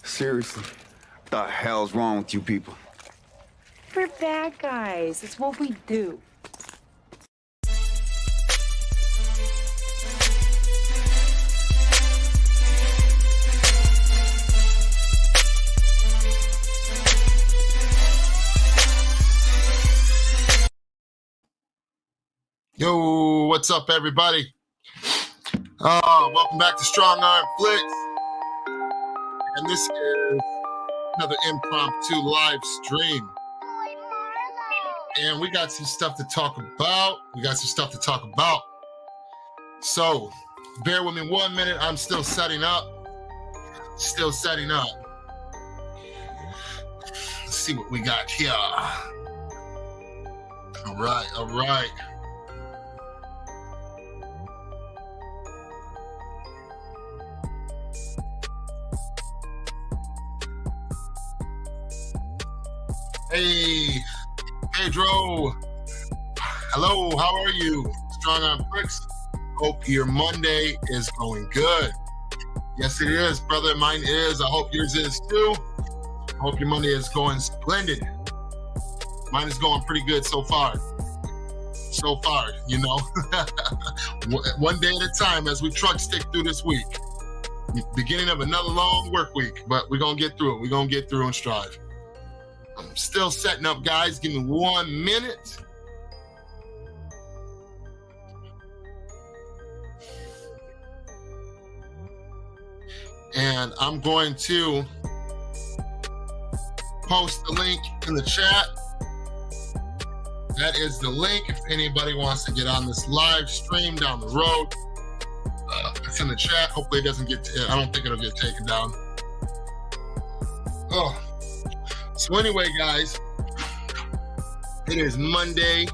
Seriously, what the hell's wrong with you people? We're bad guys. It's what we do. Yo, what's up, everybody? Welcome back to Strong Arm Flix. And this is another impromptu live stream. And we got some stuff to talk about. So, bear with me 1 minute. I'm still setting up. Let's see what we got here. All right. Hey, Pedro. Hello, how are you? Strong on Flix. Hope your Monday is going good. Yes, it is, brother. Mine is. I hope yours is too. I hope your Monday is going splendid. Mine is going pretty good so far, you know. One day at a time as we truck stick through this week. Beginning of another long work week, but we're going to get through it. We're going to get through and strive. I'm still setting up, guys. Give me 1 minute. And I'm going to post the link in the chat. That is the link if anybody wants to get on this live stream down the road. It's in the chat. Hopefully it doesn't get, I don't think it'll get taken down. Oh. So anyway, guys, it is Monday.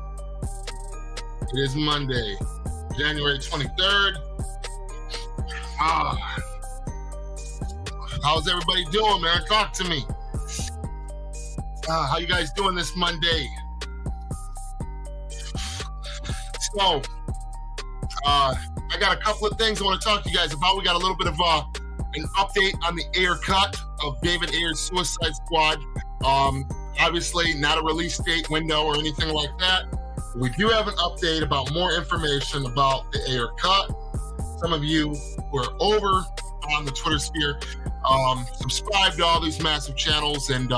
January 23rd. How's everybody doing, man? Talk to me. How you guys doing this Monday? So, I got a couple of things I want to talk to you guys about. We got a little bit of an update on the Ayer cut of David Ayer's Suicide Squad. Obviously not a release date window or anything like that. We do have an update about more information about the Ayer cut. Some of you who are over on the Twitter sphere, subscribe to all these massive channels and,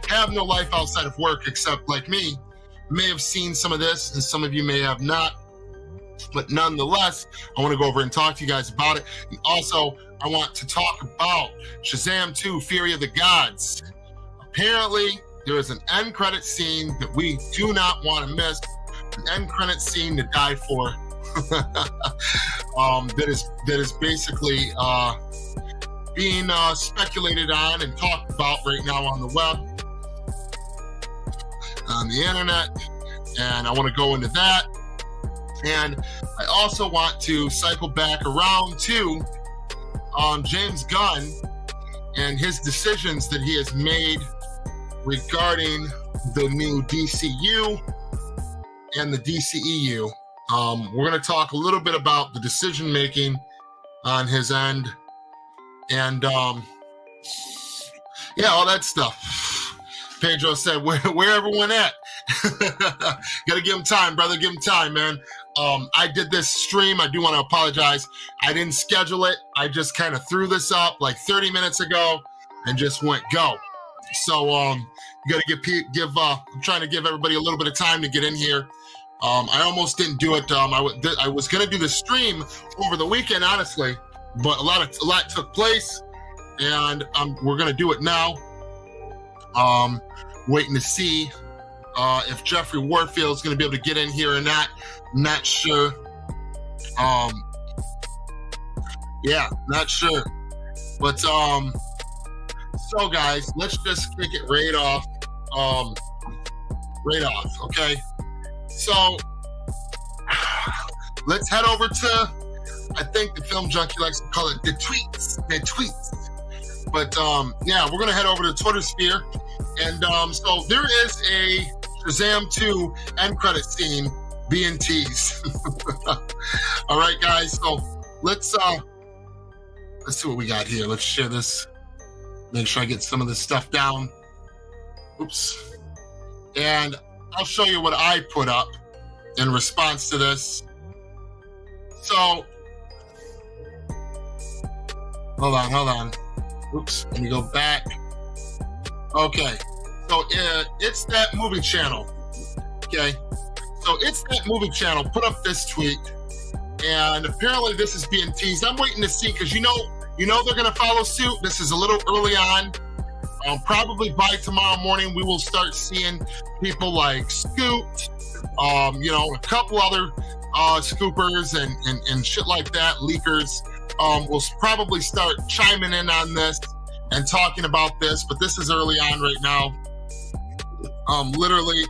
have no life outside of work except like me, may have seen some of this and some of you may have not. But nonetheless, I want to go over and talk to you guys about it. And also, I want to talk about Shazam 2, Fury of the Gods. Apparently, there is an end credit scene that we do not want to miss. An end credit scene to die for. that is basically being speculated on and talked about right now on the web, on the internet, and I want to go into that. And I also want to cycle back around to James Gunn and his decisions that he has made regarding the new DCU and the DCEU. We're going to talk a little bit about the decision making on his end and all that stuff. Pedro said, where everyone at? Gotta give him time, brother. Give him time, man. I did this stream. I do want to apologize. I didn't schedule it. I just kind of threw this up like 30 minutes ago and just went go. So you got to give. I'm trying to give everybody a little bit of time to get in here. I almost didn't do it. I was gonna do the stream over the weekend, honestly, but a lot took place, and we're gonna do it now. Waiting to see if Jeffrey Warfield is gonna be able to get in here or not. Not sure. Yeah, not sure. But so guys, let's just kick it right off. Okay? So let's head over to, I think the film junkie likes to call it the tweets. But yeah, we're gonna head over to Twitter sphere. And so there is a Shazam 2 end credit scene being teased. All right, guys, so let's see what we got here. Let's share this. Make sure I get some of this stuff down. Oops. And I'll show you what I put up in response to this. So, hold on. Oops, let me go back. Okay, so it's that movie channel. Okay, so it's that movie channel put up this tweet, and apparently this is being teased. I'm waiting to see, because you know they're gonna follow suit. This is a little early on. Probably by tomorrow morning we will start seeing people like Scoot, a couple other scoopers and shit like that, leakers. Will probably start chiming in on this and talking about this, but this is early on right now. Literally.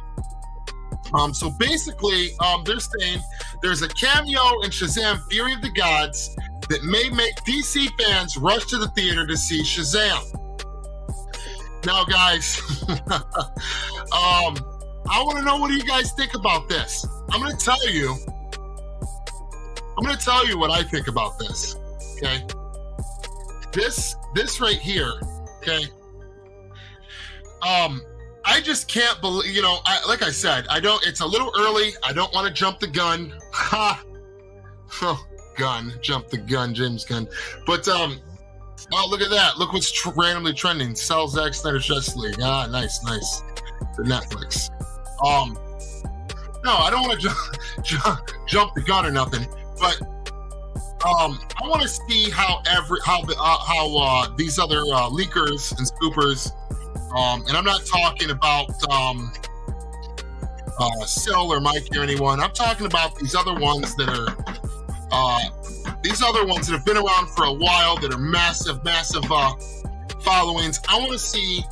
So basically, they're saying there's a cameo in Shazam: Fury of the Gods that may make DC fans rush to the theater to see Shazam. Now, guys, I want to know, what do you guys think about this? I'm going to tell you what I think about this. Okay, this right here. Okay, I just can't believe. Like I said, it's a little early. I don't want to jump the gun. Ha! Oh, jump the gun, James Gunn. But oh, look at that! Look what's randomly trending. Sell Zack Snyder's Justice League. Ah, nice. To Netflix. No, I don't want to jump the gun or nothing, but. I want to see how these other leakers and scoopers, and I'm not talking about Sil or Mike or anyone. I'm talking about these other ones that have been around for a while, that are massive followings. I want to see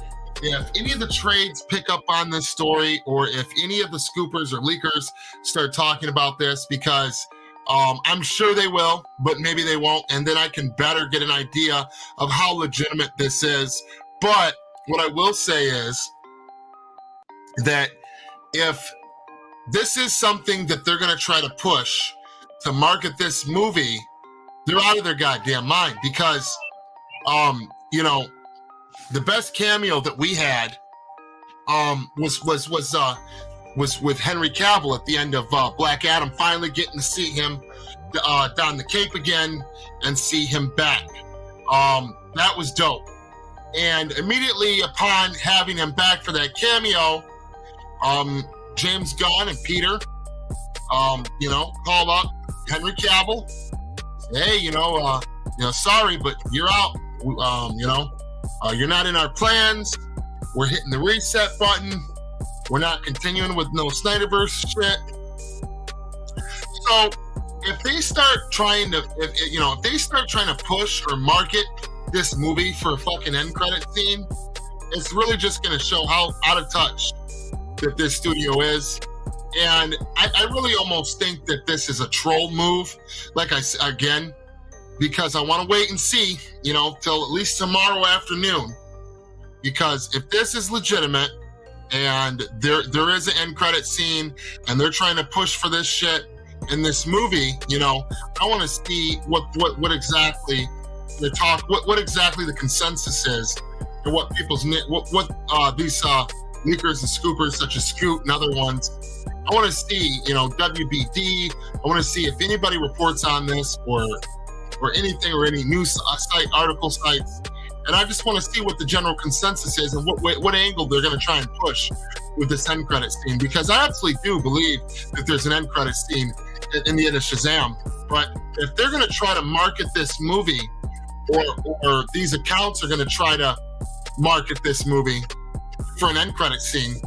if any of the trades pick up on this story, or if any of the scoopers or leakers start talking about this, because I'm sure they will, but maybe they won't, and then I can better get an idea of how legitimate this is. But what I will say is that if this is something that they're going to try to push to market this movie, they're out of their goddamn mind, because the best cameo that we had was with Henry Cavill at the end of Black Adam, finally getting to see him don the cape again and see him back. That was dope. And immediately upon having him back for that cameo, James Gunn and Peter, call up Henry Cavill. Hey, sorry, but you're out. You're not in our plans. We're hitting the reset button. We're not continuing with no Snyderverse shit. So if they start trying to, push or market this movie for a fucking end credit scene, it's really just going to show how out of touch that this studio is. And I really almost think that this is a troll move, because I want to wait and see, till at least tomorrow afternoon. Because if this is legitimate, and there is an end credit scene, and they're trying to push for this shit in this movie, I want to see what exactly the talk, what exactly the consensus is, and what people's these leakers and scoopers such as Scoot and other ones. I want to see, WBD. I want to see if anybody reports on this or anything, or any news site, article sites. And I just want to see what the general consensus is and what angle they're going to try and push with this end credit scene, because I absolutely do believe that there's an end credit scene in the end of Shazam. But if they're going to try to market this movie, or these accounts are going to try to market this movie for an end credit scene,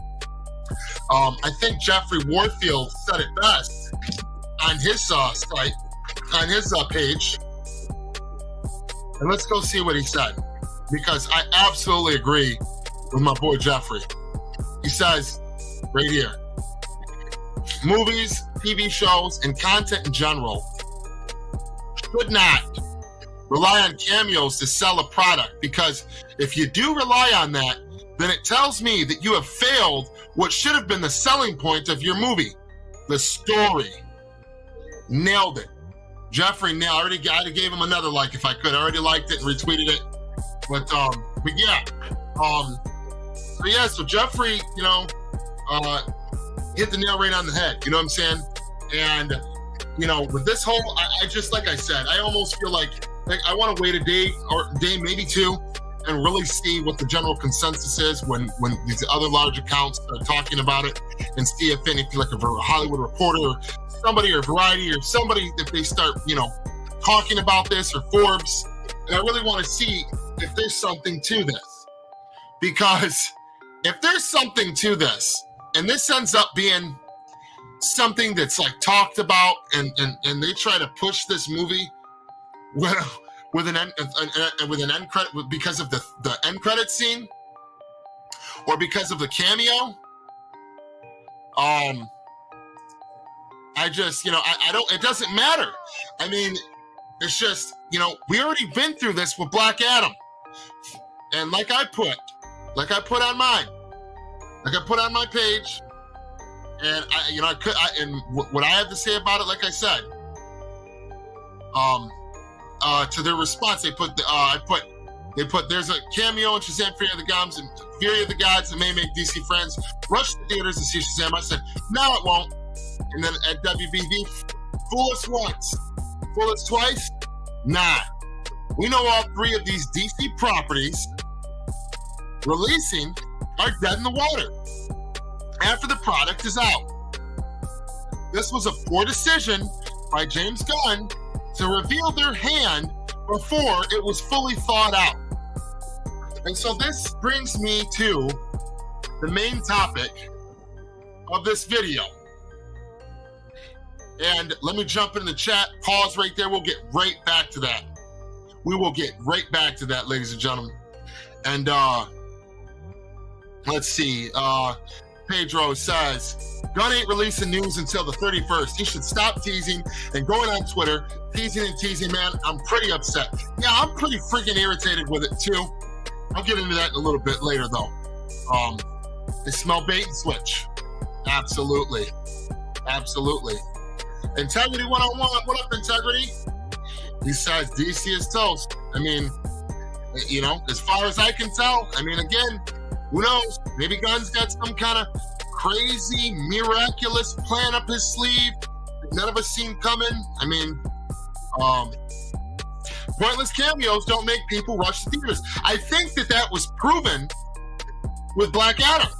I think Jeffrey Warfield said it best on his site, on his page. And let's go see what he said, because I absolutely agree with my boy Jeffrey. He says right here, movies, TV shows, and content in general should not rely on cameos to sell a product, because if you do rely on that, then it tells me that you have failed what should have been the selling point of your movie, the story. Nailed it. Jeffrey, now I already gave him another like if I could. I already liked it and retweeted it. But yeah. So Jeffrey, hit the nail right on the head. You know what I'm saying? And, with this whole, I just, like I said, I almost feel like I want to wait a day or day, maybe two, and really see what the general consensus is when these other large accounts are talking about it, and see if anything like a Hollywood Reporter or somebody, or Variety or somebody, if they start, talking about this, or Forbes. And I really want to see if there's something to this, because if there's something to this, and this ends up being something that's like talked about, and they try to push this movie with an end credit, because of the end credit scene, or because of the cameo, I just, I don't, it doesn't matter. I mean, it's just, we already been through this with Black Adam. And like I put on mine, like I put on my page, and what I have to say about it, like I said, to their response, they put there's a cameo in Shazam Fury of the Gods that may make DC friends rush to theaters to see Shazam. I said, no, it won't. And then at WBB, fool us once, fool us twice? Nah. We know all three of these DC properties releasing are dead in the water after the product is out. This was a poor decision by James Gunn to reveal their hand before it was fully thought out. And so this brings me to the main topic of this video. And let me jump in the chat, pause right there. We'll get right back to that. We will get right back to that, ladies and gentlemen. And let's see. Pedro says, Gunn ain't releasing news until the 31st. He should stop teasing and going on Twitter, teasing, man. I'm pretty upset. Yeah, I'm pretty freaking irritated with it too. I'll get into that in a little bit later though. They smell bait and switch. Absolutely. Integrity 101. What up, Integrity? He says DC is toast. I mean, as far as I can tell, I mean, again, who knows? Maybe Gunn's got some kind of crazy, miraculous plan up his sleeve that none of us seen coming. I mean, pointless cameos don't make people rush to theaters. I think that was proven with Black Adam.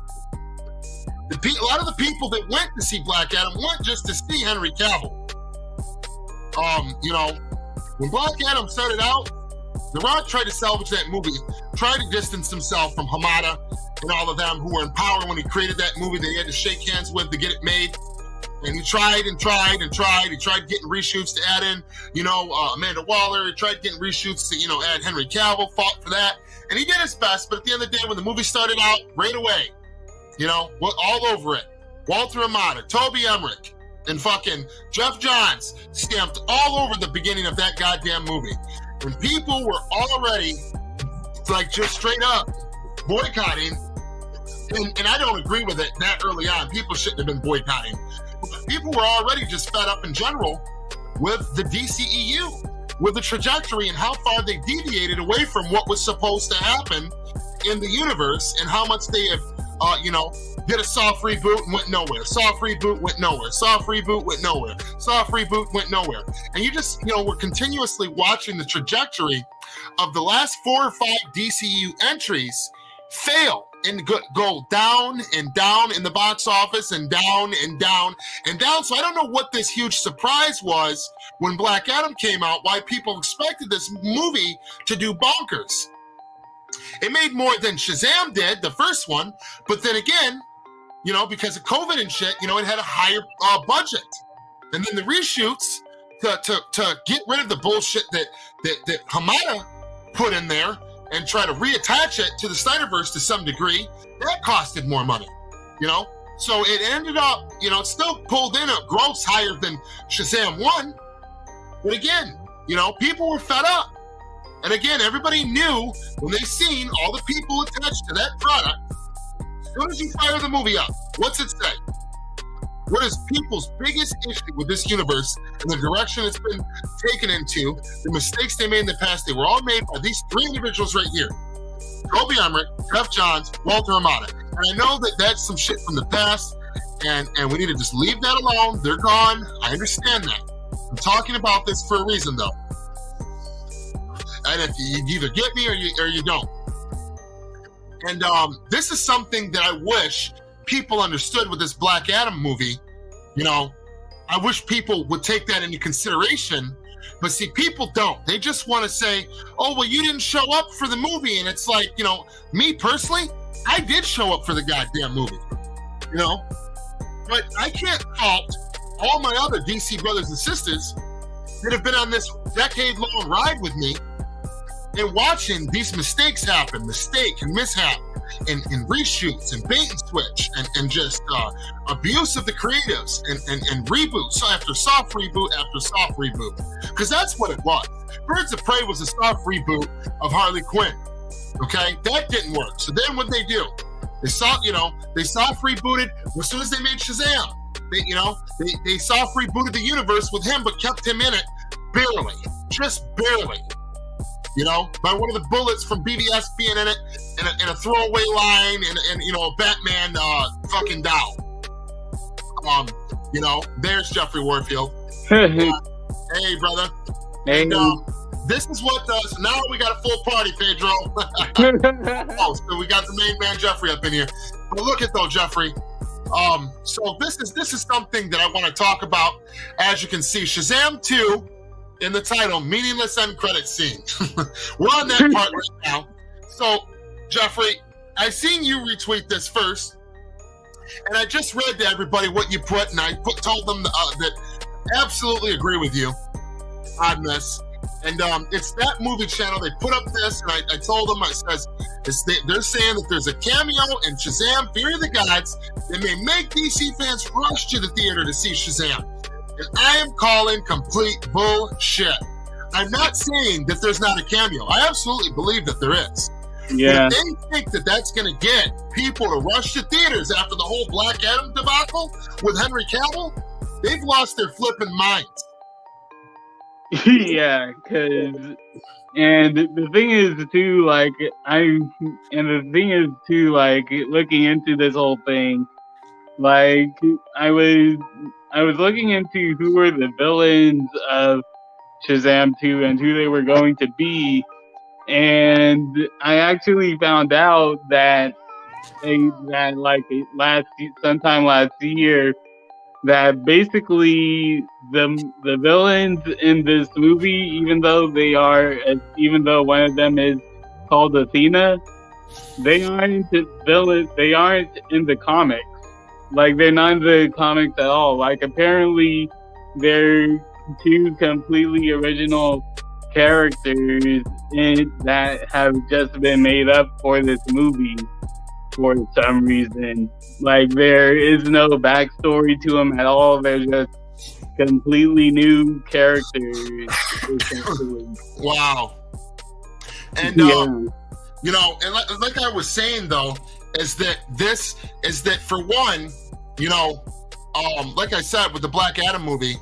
A lot of the people that went to see Black Adam went just to see Henry Cavill. When Black Adam started out, The Rock tried to salvage that movie, tried to distance himself from Hamada and all of them who were in power when he created that movie that he had to shake hands with to get it made. And he tried and tried. He tried getting reshoots to add in, Amanda Waller. He tried getting reshoots to, add Henry Cavill, fought for that. And he did his best, but at the end of the day, when the movie started out, right away, all over it. Walter Amada, Toby Emmerich, and fucking Jeff Johns stamped all over the beginning of that goddamn movie. When people were already, just straight up boycotting, and I don't agree with it that early on. People shouldn't have been boycotting. But people were already just fed up in general with the DCEU, with the trajectory and how far they deviated away from what was supposed to happen in the universe, and how much they have did a soft reboot and went nowhere. Soft reboot went nowhere. Soft reboot went nowhere. Soft reboot went nowhere. And you just, we're continuously watching the trajectory of the last 4 or 5 DCU entries fail and go down and down in the box office, and down and down and down. So I don't know what this huge surprise was when Black Adam came out, why people expected this movie to do bonkers. It made more than Shazam did, the first one, but then again, because of COVID and shit, it had a higher budget. And then the reshoots to get rid of the bullshit that Hamada put in there and try to reattach it to the Snyderverse to some degree, that costed more money, you know? So it ended up, you know, it still pulled in a gross higher than Shazam 1. But again, you know, people were fed up. And again, everybody knew when they seen all the people attached to that product, as soon as you fire the movie up, what's it say? What is people's biggest issue with this universe and the direction it's been taken into, the mistakes they made in the past, they were all made by these three individuals right here. Toby Emmerich, Jeff Johns, Walter Amada. And I know that that's some shit from the past, and we need to just leave that alone. They're gone. I understand that. I'm talking about this for a reason, though. And if you either get me or you don't. And this is something that I wish people understood with this Black Adam movie. You know, I wish people would take that into consideration. But see, people don't. They just want to say, oh, well, you didn't show up for the movie. And it's like, you know, me personally, I did show up for the goddamn movie, you know? But I can't fault all my other DC brothers and sisters that have been on this decade-long ride with me and watching these mistakes happen, mistake and mishap, and reshoots and bait and switch and just abuse of the creatives and reboots after soft reboot after soft reboot. Because that's what it was. Birds of Prey was a soft reboot of Harley Quinn. Okay, that didn't work. So then what they do? They soft rebooted as soon as they made Shazam. They soft rebooted the universe with him, but kept him in it barely, just barely. You know, by one of the bullets from BVS being in it, and a throwaway line, and you know, a Batman fucking doll. You know, there's Jeffrey Warfield. Hey, brother. Hey. And, this is what does. Now we got a full party, Pedro. Oh, so we got the main man Jeffrey up in here. But look at though, Jeffrey. So this is something that I want to talk about. As you can see, Shazam 2 in the title, Meaningless end credit scene. We're on that part right now. So, Jeffrey, I seen you retweet this first, and I just read to everybody what you put, and I told them that absolutely agree with you on this. And it's that movie channel. They put up this, and I told them, they're saying that there's a cameo in Shazam, Fury of the Gods, that may make DC fans rush to the theater to see Shazam. And I am calling complete bullshit. I'm not saying that there's not a cameo. I absolutely believe that there is. Yeah. But if they think that that's going to get people to rush to theaters after the whole Black Adam debacle with Henry Cavill, they've lost their flipping minds. Yeah, and the thing is too, looking into this whole thing, like I was looking into who were the villains of Shazam 2 and who they were going to be, and I actually found out that sometime last year, that basically the villains in this movie, even though one of them is called Athena, they aren't villains. They aren't in the comics. Like, they're not in the comics at all. Like, apparently they're two completely original characters that have just been made up for this movie for some reason. Like, there is no backstory to them at all. They're just completely new characters. Wow. And you know, and like I was saying though, is that for one, you know, like I said with the Black Adam movie,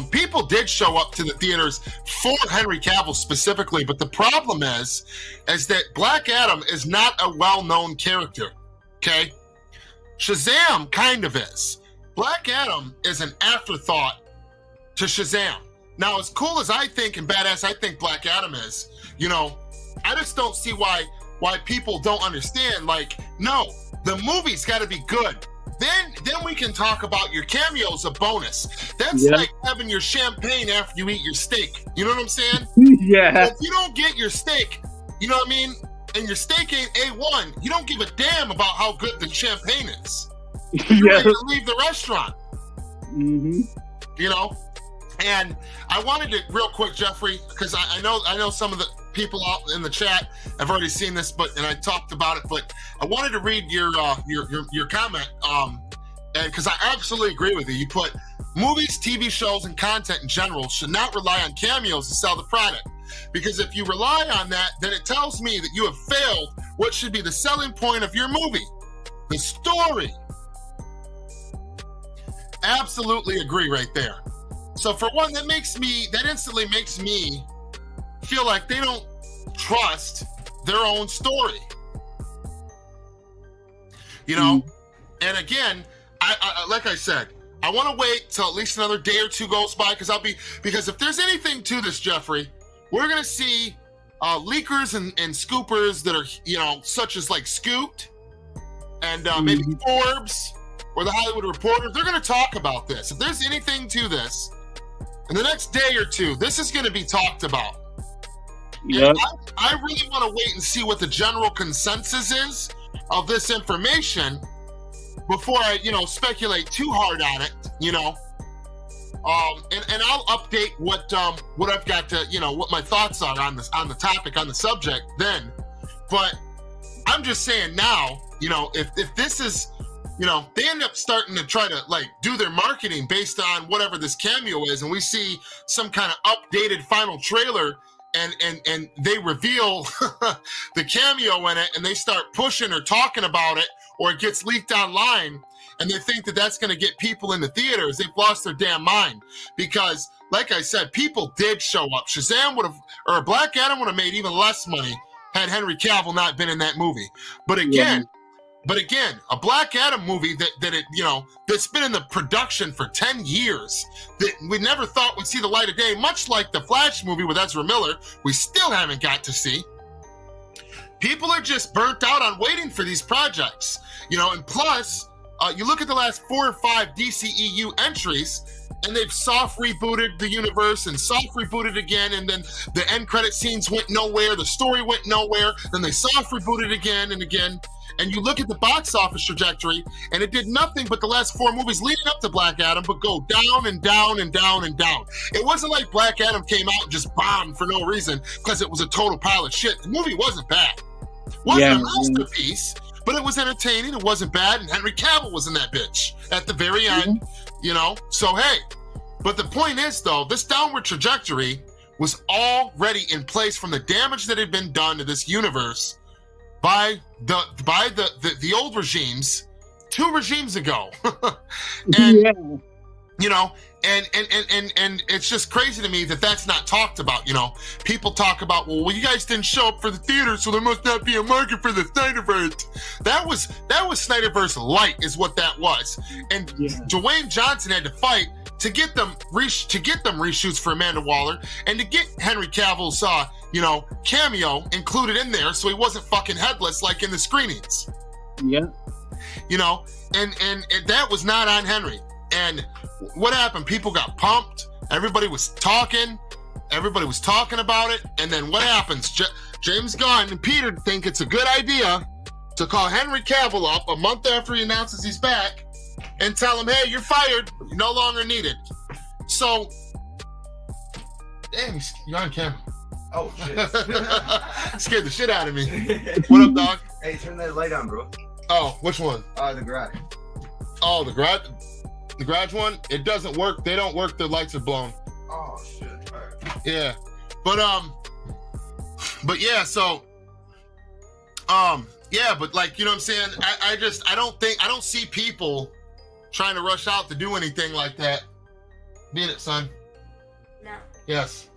people did show up to the theaters for Henry Cavill specifically, but the problem is that Black Adam is not a well-known character. Okay. Shazam kind of is. Black Adam is an afterthought to Shazam. Now, as cool as I think and badass I think Black Adam is, you know, I just don't see why people don't understand. Like, no, the movie's got to be good. Then we can talk about your cameos a bonus. That's like having your champagne after you eat your steak. You know what I'm saying? Yeah. So if you don't get your steak, you know what I mean? And your steak ain't A1, you don't give a damn about how good the champagne is. You're ready to leave the restaurant. Mm-hmm. You know? And I wanted to, real quick, Jeffrey, because I know some of the people out in the chat have already seen this, and I talked about it, but I wanted to read your comment, and because I absolutely agree with you. You put movies, TV shows, and content in general should not rely on cameos to sell the product, because if you rely on that, then it tells me that you have failed what should be the selling point of your movie, the story. Absolutely agree right there. So for one, that instantly makes me feel like they don't trust their own story. You know, and again, I like I said, I want to wait till at least another day or two goes by, because if there's anything to this, Jeffrey, we're gonna see leakers and scoopers that are, you know, such as like Scoot and maybe Forbes or the Hollywood Reporter. They're gonna talk about this. If there's anything to this, in the next day or two, this is going to be talked about. Yep. I really want to wait and see what the general consensus is of this information before I, you know, speculate too hard on it, you know. And I'll update what I've got to, you know, what my thoughts are on the topic, on the subject then. But I'm just saying now, you know, if this is, you know, they end up starting to try to like do their marketing based on whatever this cameo is, and we see some kind of updated final trailer, and they reveal the cameo in it, and they start pushing or talking about it, or it gets leaked online, and they think that that's going to get people in the theaters. They've lost their damn mind, because like I said, people did show up. Shazam would have, or Black Adam would have made even less money had Henry Cavill not been in that movie. But again, a Black Adam movie that's been in the production for 10 years, that we never thought would see the light of day, much like the Flash movie with Ezra Miller, we still haven't got to see. People are just burnt out on waiting for these projects, you know, and plus, you look at the last 4 or 5 DCEU entries, and they've soft rebooted the universe and soft rebooted again, and then the end credit scenes went nowhere, the story went nowhere, then they soft rebooted again and again. And you look at the box office trajectory, and it did nothing but the last 4 movies leading up to Black Adam, but go down and down and down and down. It wasn't like Black Adam came out and just bombed for no reason because it was a total pile of shit. The movie wasn't bad. It wasn't a masterpiece, but it was entertaining. It wasn't bad, and Henry Cavill was in that bitch at the very end, you know? So, hey, but the point is, though, this downward trajectory was already in place from the damage that had been done to this universe by the old regimes 2 regimes ago. And you know, and it's just crazy to me that that's not talked about. You know, people talk about, well, you guys didn't show up for the theater, so there must not be a market for the Snyderverse. That was Snyderverse light, is what that was. And Dwayne Johnson had to fight to get them reshoots for Amanda Waller, and to get Henry Cavill's cameo included in there, so he wasn't fucking headless like in the screenings. Yeah. You know, and that was not on Henry. And what happened? People got pumped. Everybody was talking about it. And then what happens? James Gunn and Peter think it's a good idea to call Henry Cavill up a month after he announces he's back and tell him, hey, you're fired. You're no longer needed. So, damn, you're on camera. Oh, shit. Scared the shit out of me. What up, dog? Hey, turn that light on, bro. Oh, which one? The garage. Oh, the garage one? It doesn't work. They don't work. The lights are blown. Oh, shit. All right. Yeah. But yeah, so, yeah, but like, you know what I'm saying? I don't see people trying to rush out to do anything like that. Beat it, son. No. Yes.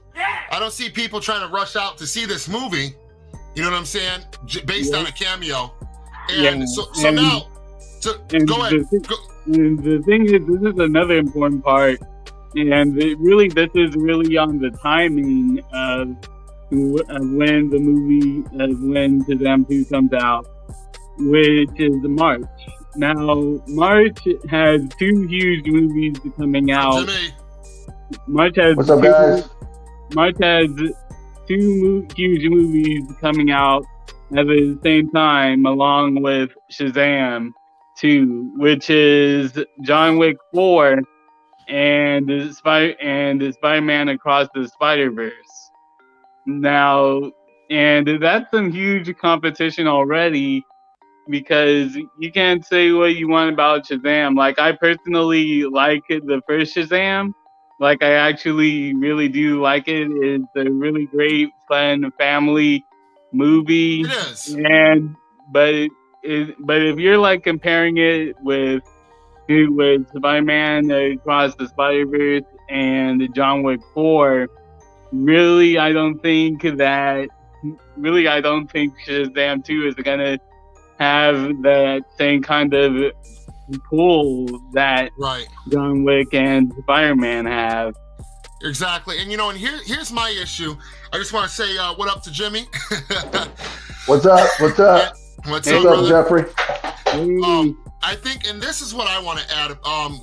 I don't see people trying to rush out to see this movie, you know what I'm saying, based on a cameo. And now, go ahead. The thing is, this is another important part, and this is really on the timing of when the movie, when Shazam 2 comes out, which is March. Now, March has 2 huge movies coming out. March has What's up, guys? March has 2 huge movies coming out at the same time, along with Shazam 2, which is John Wick 4 and Spider-Man Across the Spider-Verse. Now, And that's some huge competition already, because you can't say what you want about Shazam. Like, I personally like the first Shazam. Like, I actually really do like it. It's a really great, fun family movie. It is. And but if you're like comparing it with Spider-Man Across the Spider-Verse and John Wick 4, really I don't think Shazam 2 is gonna have that same kind of pull that Right. John Wick and Spider-Man have. Exactly. And and here's my issue. I just want to say what up to Jimmy. What's up? What's up? What's What's up, up, brother? Jeffrey? I think, and this is what I want to add,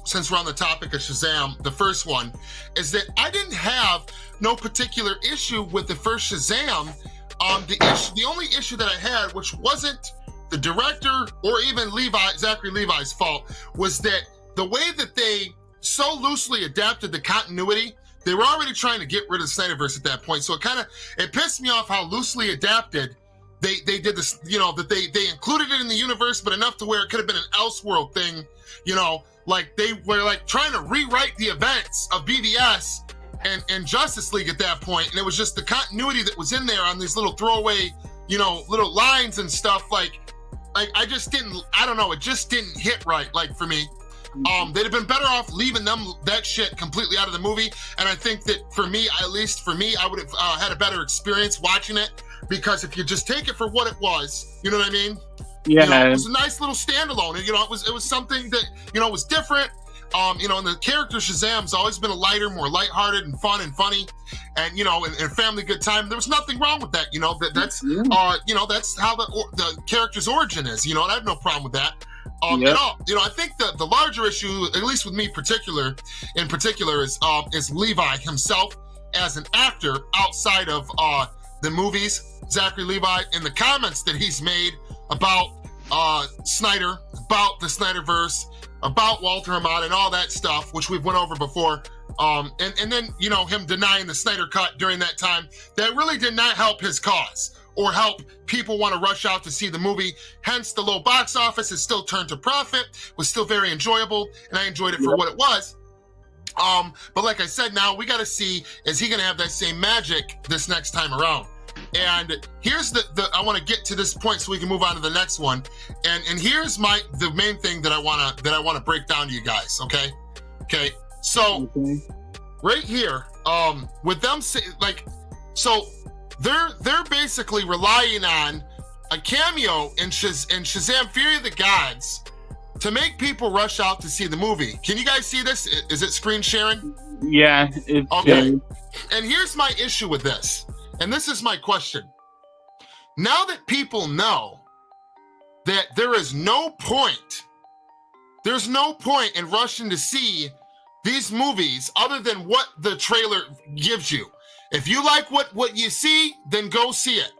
since we're on the topic of Shazam, the first one, is that I didn't have no particular issue with the first Shazam. The only issue that I had, which wasn't the director or even Zachary Levi's fault, was that the way that they so loosely adapted the continuity, they were already trying to get rid of the Snyderverse at that point. So it pissed me off how loosely adapted they did this, that they included it in the universe, but enough to where it could have been an Elseworld thing, like they were like trying to rewrite the events of BVS and Justice League at that point. And it was just the continuity that was in there on these little throwaway, little lines and stuff. Like I just didn't, I don't know, it just didn't hit right, like for me. They'd have been better off leaving that shit completely out of the movie. And I think that for me, at least for me, I would have had a better experience watching it, because if you just take it for what it was, you know what I mean? Yeah. It was a nice little standalone. It was something that, was different. And the character Shazam's always been a lighter, more lighthearted and fun and funny, and and family good time. There was nothing wrong with that. That's that's how the character's origin is. And I have no problem with that. At all. I think the larger issue, at least with me in particular, is Levi himself as an actor outside of the movies. Zachary Levi, in the comments that he's made about Snyder, about the Snyderverse, about Walter Hamada and all that stuff, which we've went over before, and then him denying the Snyder Cut during that time, that really did not help his cause or help people want to rush out to see the movie. Hence the low box office. Is still turned to profit, was still very enjoyable, and I enjoyed it for what it was. But like I said, now we got to see, is he going to have that same magic this next time around? And here's I want to get to this point so we can move on to the next one. And here's the main thing that I want to break down to you guys. Okay. So right here, with them so they're basically relying on a cameo in Shazam: Fury of the Gods to make people rush out to see the movie. Can you guys see this? Is it screen sharing? Yeah. Okay. And here's my issue with this. And this is my question. Now that people know that there's no point in rushing to see these movies other than what the trailer gives you. If you like what you see, then go see it.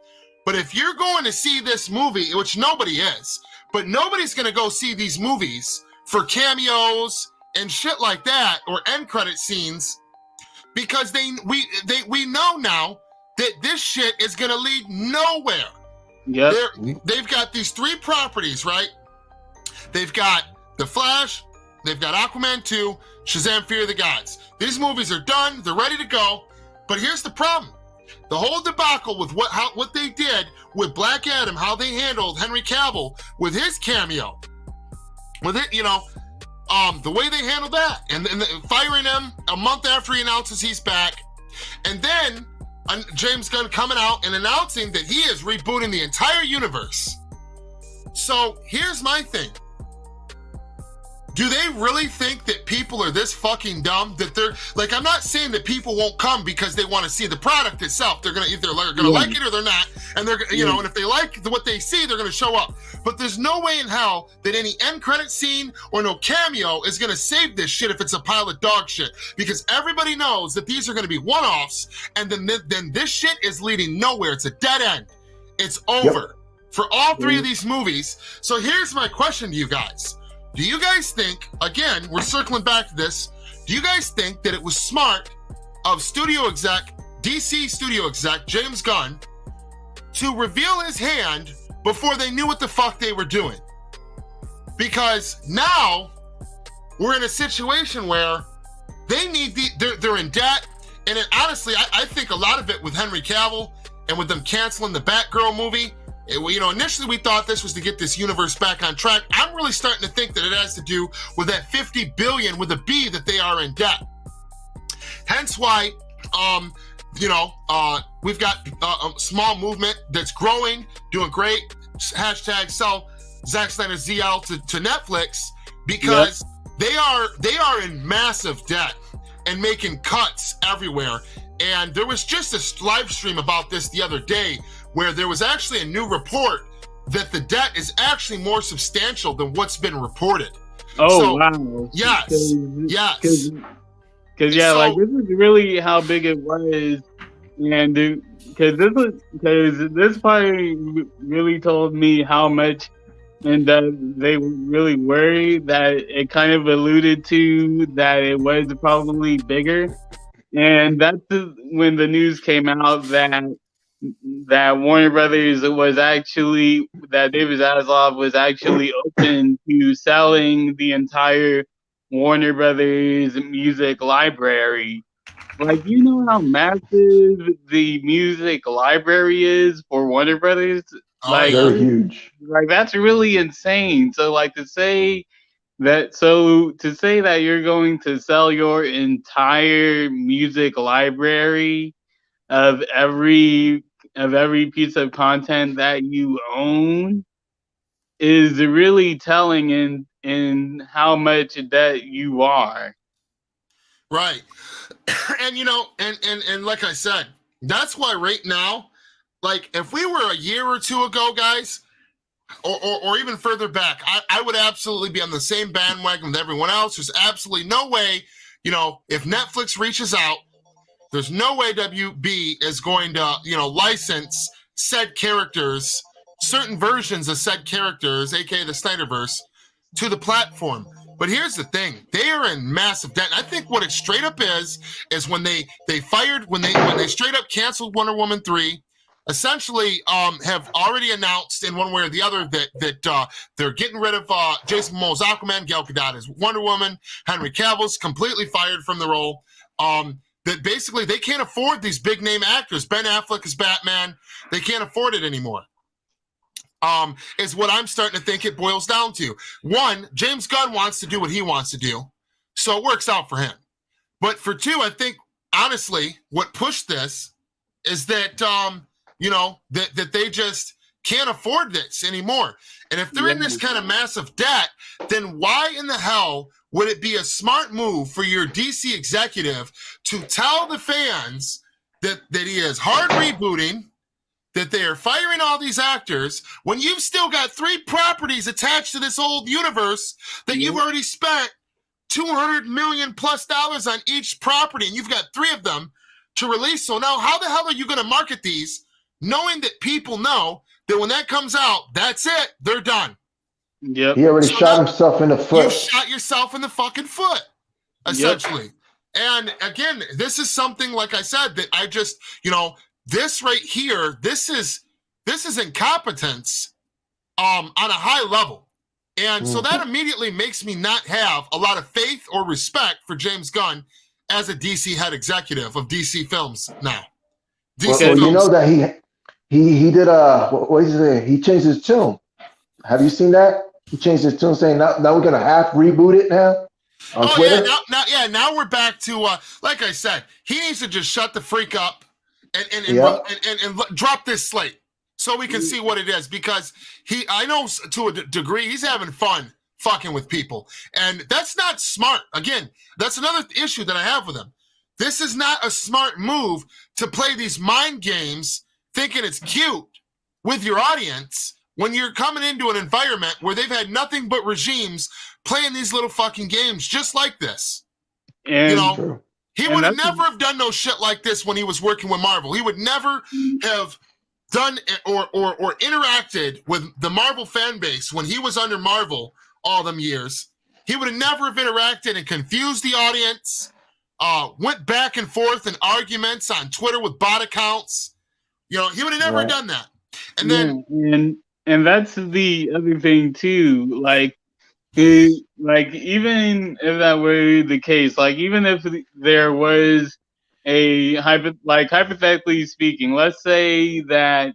But if you're going to see this movie, which nobody is, but nobody's going to go see these movies for cameos and shit like that, or end credit scenes, because we know now that this shit is going to lead nowhere. Yeah. They've got these 3 properties, right? They've got The Flash, they've got Aquaman 2, Shazam: Fury of the Gods. These movies are done, they're ready to go. But here's the problem. The whole debacle with what they did with Black Adam, how they handled Henry Cavill with his cameo, with it, the way they handled that, and firing him a month after he announces he's back, and then James Gunn coming out and announcing that he is rebooting the entire universe. So here's my thing. Do they really think that people are this fucking dumb that they're like, I'm not saying that people won't come because they want to see the product itself. They're going to either like it or they're not. And they're, and if they like what they see, they're going to show up. But there's no way in hell that any end credit scene or no cameo is going to save this shit if it's a pile of dog shit, because everybody knows that these are going to be one-offs. And then this shit is leading nowhere. It's a dead end. It's over for all 3 of these movies. So here's my question to you guys. Do you guys think, again, we're circling back to this, do you guys think that it was smart of DC studio exec, James Gunn, to reveal his hand before they knew what the fuck they were doing. Because now we're in a situation where they need they're in debt. And honestly, I think a lot of it with Henry Cavill and with them canceling the Batgirl movie, initially we thought this was to get this universe back on track. I'm really starting to think that it has to do with that 50 billion with a B that they are in debt. Hence why, we've got a small movement that's growing, doing great. Hashtag sell Zack Snyder's ZL to Netflix, because they are in massive debt and making cuts everywhere. And there was just a live stream about this the other day where there was actually a new report that the debt is actually more substantial than what's been reported. Wow. Yes. Because this is really how big it was. And because this part really told me how much, and that they really worried that it kind of alluded to that it was probably bigger. And that's when the news came out that Warner Brothers that David Zaslav was actually open to selling the entire Warner Brothers music library. Like, you know how massive the music library is for Warner Brothers? Like, very huge. Like, that's really insane. So, like, to say that you're going to sell your entire music library of every piece of content that you own is really telling in how much debt you are. Right. And and like I said, that's why right now, like if we were a year or two ago, guys, or even further back, I would absolutely be on the same bandwagon with everyone else. There's absolutely no way, if Netflix reaches out, there's no way WB is going to, license said characters, certain versions of said characters, aka the Snyderverse, to the platform. But here's the thing: they are in massive debt. And I think what it straight up is when they straight up canceled Wonder Woman 3. Essentially, have already announced in one way or the other that they're getting rid of Jason Momoa's Aquaman, Gal Gadot as Wonder Woman, Henry Cavill's completely fired from the role. That basically they can't afford these big name actors. Ben Affleck is Batman. They can't afford it anymore. Is what I'm starting to think it boils down to. One, James Gunn wants to do what he wants to do, so it works out for him. But for two, I think honestly, what pushed this is that that they just can't afford this anymore. And if they're in this kind of massive debt, then why in the hell would it be a smart move for your DC executive to tell the fans that he is hard rebooting, that they are firing all these actors, when you've still got 3 properties attached to this old universe that you've already spent $200 million plus on each property, and you've got 3 of them to release. So now how the hell are you going to market these knowing that people know that when that comes out, that's it, they're done? Yep. He already shot himself in the foot. You shot yourself in the fucking foot, essentially. Yep. And again, this is something, like I said, that I just, this right here, this is incompetence on a high level. And so that immediately makes me not have a lot of faith or respect for James Gunn as a DC head executive of DC Films now. DC Films. You know that he did what is it? He changed his tune. Have you seen that? He changed his tune, saying now we're gonna half reboot it now on Twitter. Now we're back to like I said, he needs to just shut the freak up and drop this slate so we can see what it is, because I know to a degree he's having fun fucking with people, and that's not smart. Again, that's another issue that I have with him. This is not a smart move to play these mind games thinking it's cute with your audience when you're coming into an environment where they've had nothing but regimes playing these little fucking games just like this. And he would have never have done no shit like this when he was working with Marvel. He would never have done or interacted with the Marvel fan base when he was under Marvel all them years. He would have never have interacted and confused the audience, went back and forth in arguments on Twitter with bot accounts. He would have never done that. And then and that's the other thing too. Like even if that were the case, like even if there was hypothetically speaking, let's say that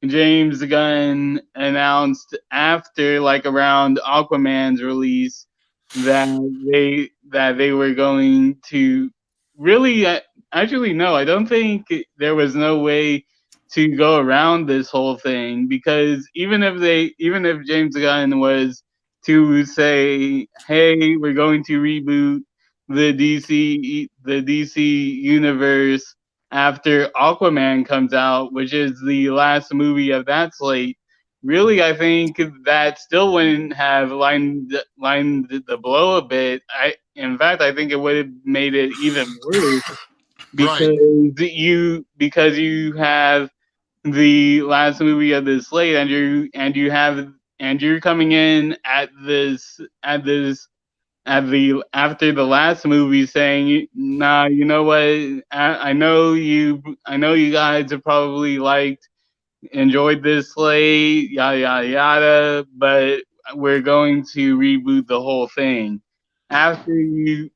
James Gunn announced after like around Aquaman's release that they were going to really actually no, I don't think there was no way to go around this whole thing, because even if James Gunn was to say, hey, we're going to reboot the DC universe after Aquaman comes out, which is the last movie of that slate, really, I think that still wouldn't have lined the blow a bit. In fact, I think it would have made it even worse right. because you have the last movie of the slate, and you're coming in at the after the last movie saying, nah, you know what, I know you guys have probably enjoyed this slate, yada yada yada, but we're going to reboot the whole thing after you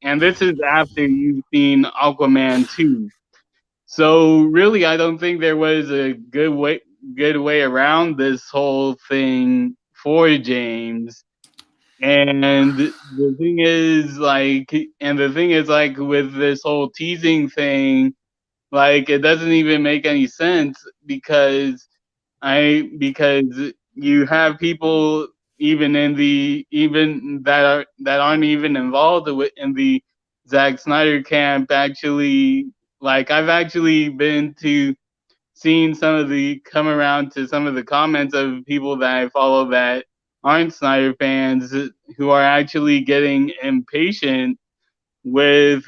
and this is after you've seen Aquaman 2. So really, I don't think there was a good way around this whole thing for James. And the thing is like with this whole teasing thing, like it doesn't even make any sense because you have people even that aren't even involved in the Zack Snyder camp actually, like I've actually been to seeing come around to some of the comments of people that I follow that aren't Snyder fans who are actually getting impatient with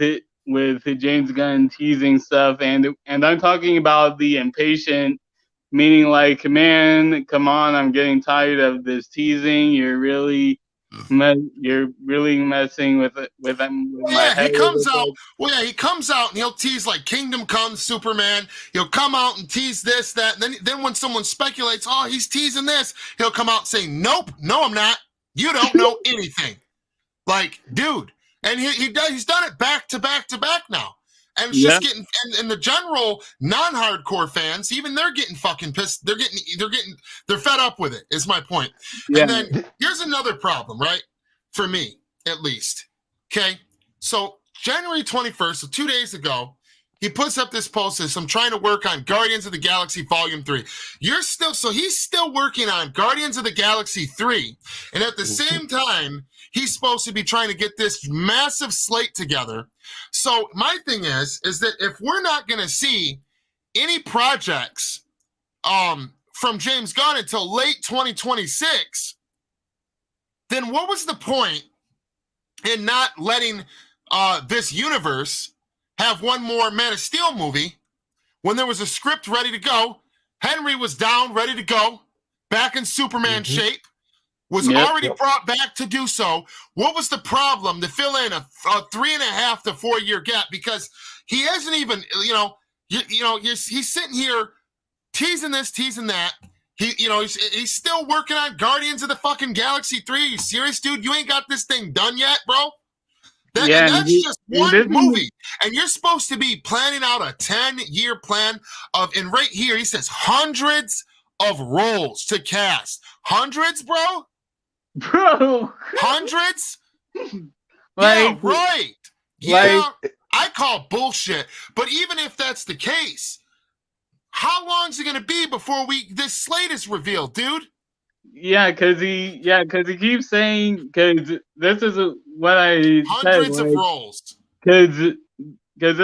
James Gunn teasing stuff, and I'm talking about the impatient, meaning like, man, come on, I'm getting tired of this teasing. You're really messing with Well, my yeah, head. he comes out and he'll tease like Kingdom Come, Superman. He'll come out and tease this, that, and then when someone speculates, oh, he's teasing this, he'll come out and say, nope, no, I'm not. You don't know anything. Like, dude. And he's done it back to back to back now. And it's just getting, and the general non-hardcore fans, even they're getting fucking pissed. They're fed up with it, is my point. Yeah. And then here's another problem, right? For me, at least. Okay. So January 21st, so 2 days ago, he puts up this post says, I'm trying to work on Guardians of the Galaxy Volume 3. He's still working on Guardians of the Galaxy 3. And at the same time, he's supposed to be trying to get this massive slate together. So my thing is that if we're not going to see any projects from James Gunn until late 2026, then what was the point in not letting this universe have one more Man of Steel movie when there was a script ready to go? Henry was down, ready to go, back in Superman shape, was already brought back to do so. What was the problem to fill in a 3.5 to 4 year gap? Because he hasn't even, he's sitting here teasing this, teasing that. He's still working on Guardians of the fucking Galaxy 3. Are you serious, dude? You ain't got this thing done yet, bro? That's just one movie. And you're supposed to be planning out a 10-year plan and right here, he says hundreds of roles to cast. Hundreds, bro? Bro. Hundreds? Yeah, right. Yeah, I call bullshit. But even if that's the case, how long is it going to be before this slate is revealed, dude? Yeah, because he keeps saying, because this is what I hundreds said, of roles. Because this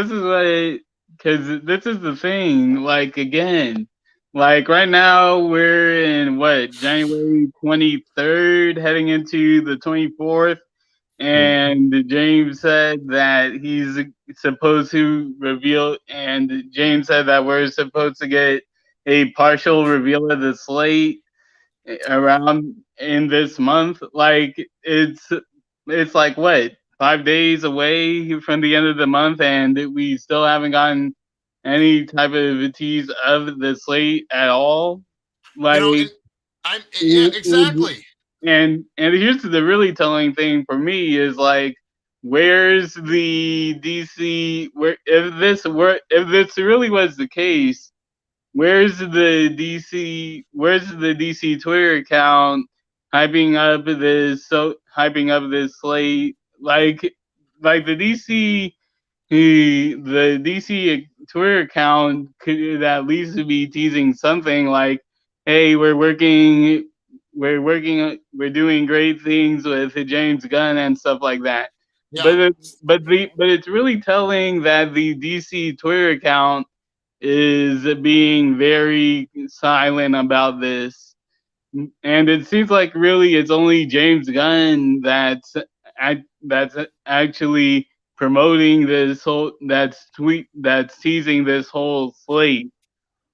is the thing. Like again, like right now we're in January 23rd, heading into the 24th, and James said that he's supposed to reveal, and James said that we're supposed to get a partial reveal of the slate around in this month. Like it's like what, 5 days away from the end of the month, and we still haven't gotten any type of tease of the slate at all. Like, And yeah, exactly. and here's the really telling thing for me is like, where's the DC? Where if this really was the case, Where's the DC Twitter account hyping up this slate? Like the DC Twitter account could at least be teasing something like, "Hey, we're doing great things with James Gunn and stuff like that." Yeah. But it's really telling that the DC Twitter account is being very silent about this, and it seems like really it's only James Gunn that's actually promoting that's teasing this whole slate.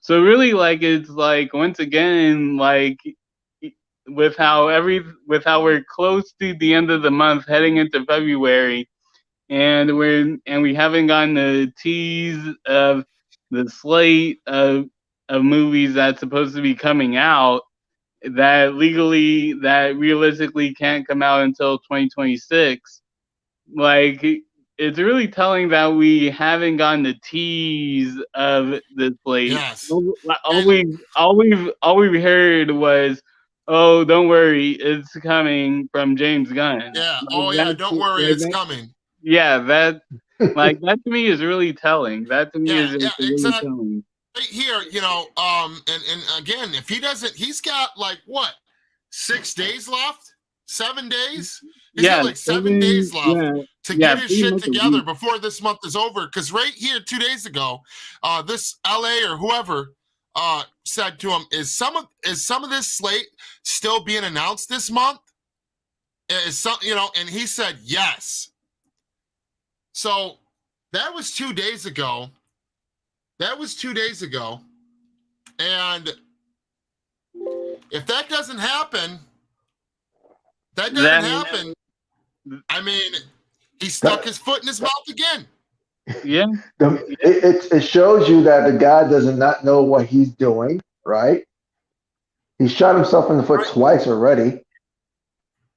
So really, like, it's like, once again, like, with how we're close to the end of the month, heading into February, and we haven't gotten a tease of the slate of movies that's supposed to be coming out, that realistically can't come out until 2026. Like, it's really telling that we haven't gotten the tease of the slate. Yes. All we've heard was, "Oh, don't worry, it's coming from James Gunn." Yeah. Like, Oh yeah. Don't worry, it's coming. yeah, that that to me is really telling. That to me Yeah. is Yeah. really Exactly. telling. Right here, and again, if he doesn't, he's got like what, 6 days left, 7 days. He's got like 7 days left to get his shit together before this month is over. Because right here, 2 days ago, this LA or whoever said to him, "Is some of this slate still being announced this month?" Is some, and he said yes. So that was 2 days ago. And if that doesn't happen, I mean, he stuck his foot in his mouth again. Yeah. It shows you that the guy does not know what he's doing, right? He shot himself in the foot twice already,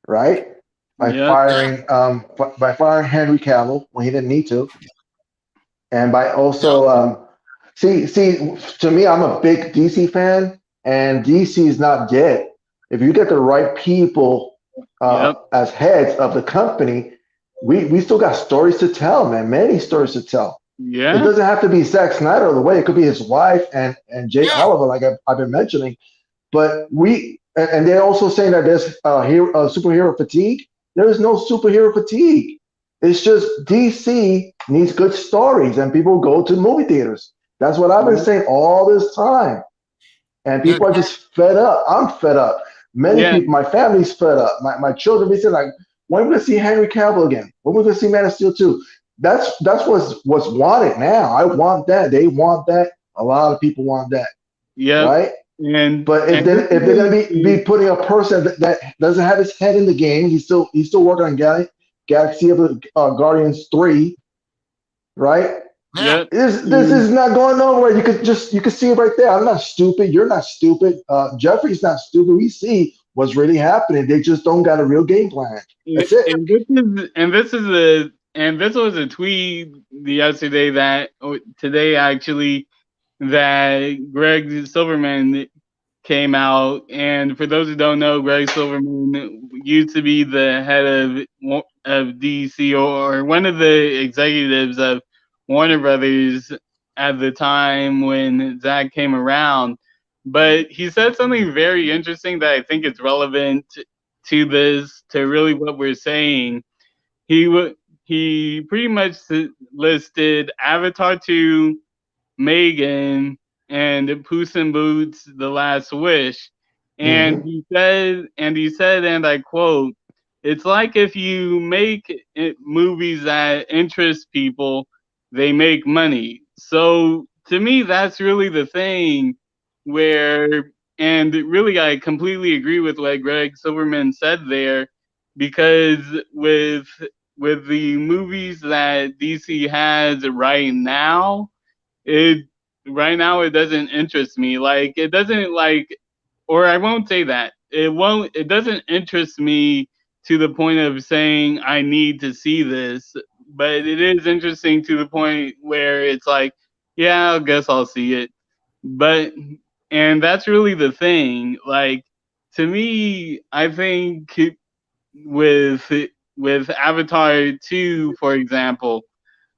right? By firing Henry Cavill when he didn't need to, and by also see, to me, I'm a big DC fan, and DC is not dead. If you get the right people as heads of the company, we still got stories to tell, man. Many stories to tell. Yeah. It doesn't have to be Zack Snyder the way. It could be his wife and Jay Oliver, like I've been mentioning. But and they're also saying that there's superhero fatigue. There is no superhero fatigue. It's just DC needs good stories, and people go to movie theaters. That's what I've been saying all this time. And people are just fed up. I'm fed up. Many people, my family's fed up. My children be saying, like, when are we going to see Henry Cavill again? When are we going to see Man of Steel 2? That's what's wanted now. I want that. They want that. A lot of people want that. Yeah. Right? But if they're going to be putting a person that doesn't have his head in the game, he's still working on Galaxy of the Guardians 3, right? Yeah. This is not going nowhere. You could see it right there. I'm not stupid. You're not stupid. Jeffrey's not stupid. We see what's really happening. They just don't got a real game plan. That's it. And this was a tweet today actually, that Greg Silverman came out. And for those who don't know, Greg Silverman used to be the head of DC, or one of the executives of Warner Brothers at the time when Zack came around. But he said something very interesting that I think is relevant to really what we're saying. He pretty much listed Avatar 2, Megan, and Puss in Boots: The Last Wish. And he said, and I quote, "It's like if you make movies that interest people, they make money." So to me, that's really the thing and really I completely agree with what Greg Silverman said there, because with the movies that DC has right now, it right now it doesn't interest me. Like it doesn't like, or I won't say that it doesn't interest me to the point of saying I need to see this, but it is interesting to the point where it's like, yeah, I guess I'll see it. But and that's really the thing. Like to me, I think with with Avatar 2, for example,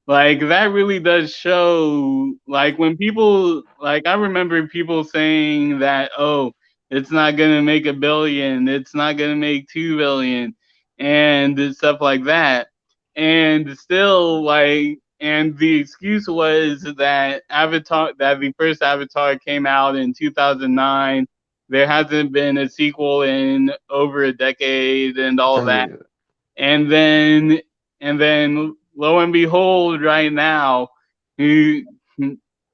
like that really does show like when people like I remember people saying that, oh, it's not gonna make 1 billion, it's not gonna make 2 billion and stuff like that. And still like and the excuse was that the first Avatar came out in 2009. There hasn't been a sequel in over a decade and all 10 that. years. And then lo and behold, right now, who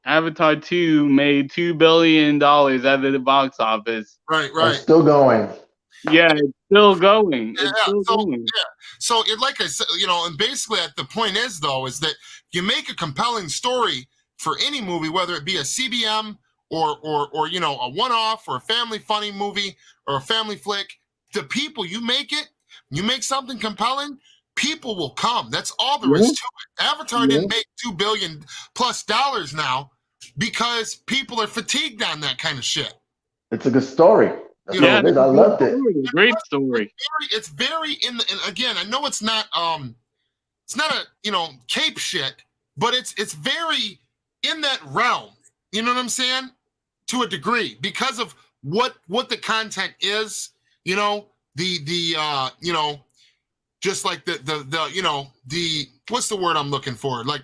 Avatar 2 made $2 billion out of the box office. Right, And right. still going. Yeah, it's still going. Yeah, It's still so going. yeah, so it, like I said, and basically, the point is though, is that you make a compelling story for any movie, whether it be a CBM or a one-off or a family funny movie or a family flick. The people you make something compelling, people will come. That's all there is to it. Avatar didn't make $2 billion+ now because people are fatigued on that kind of shit. It's a good story. That's Yeah, what it is. I loved it. Great story. It's very and again, I know it's not a cape shit, but it's very in that realm. You know what I'm saying? To a degree, because of what the content is, just like the what's the word I'm looking for? Like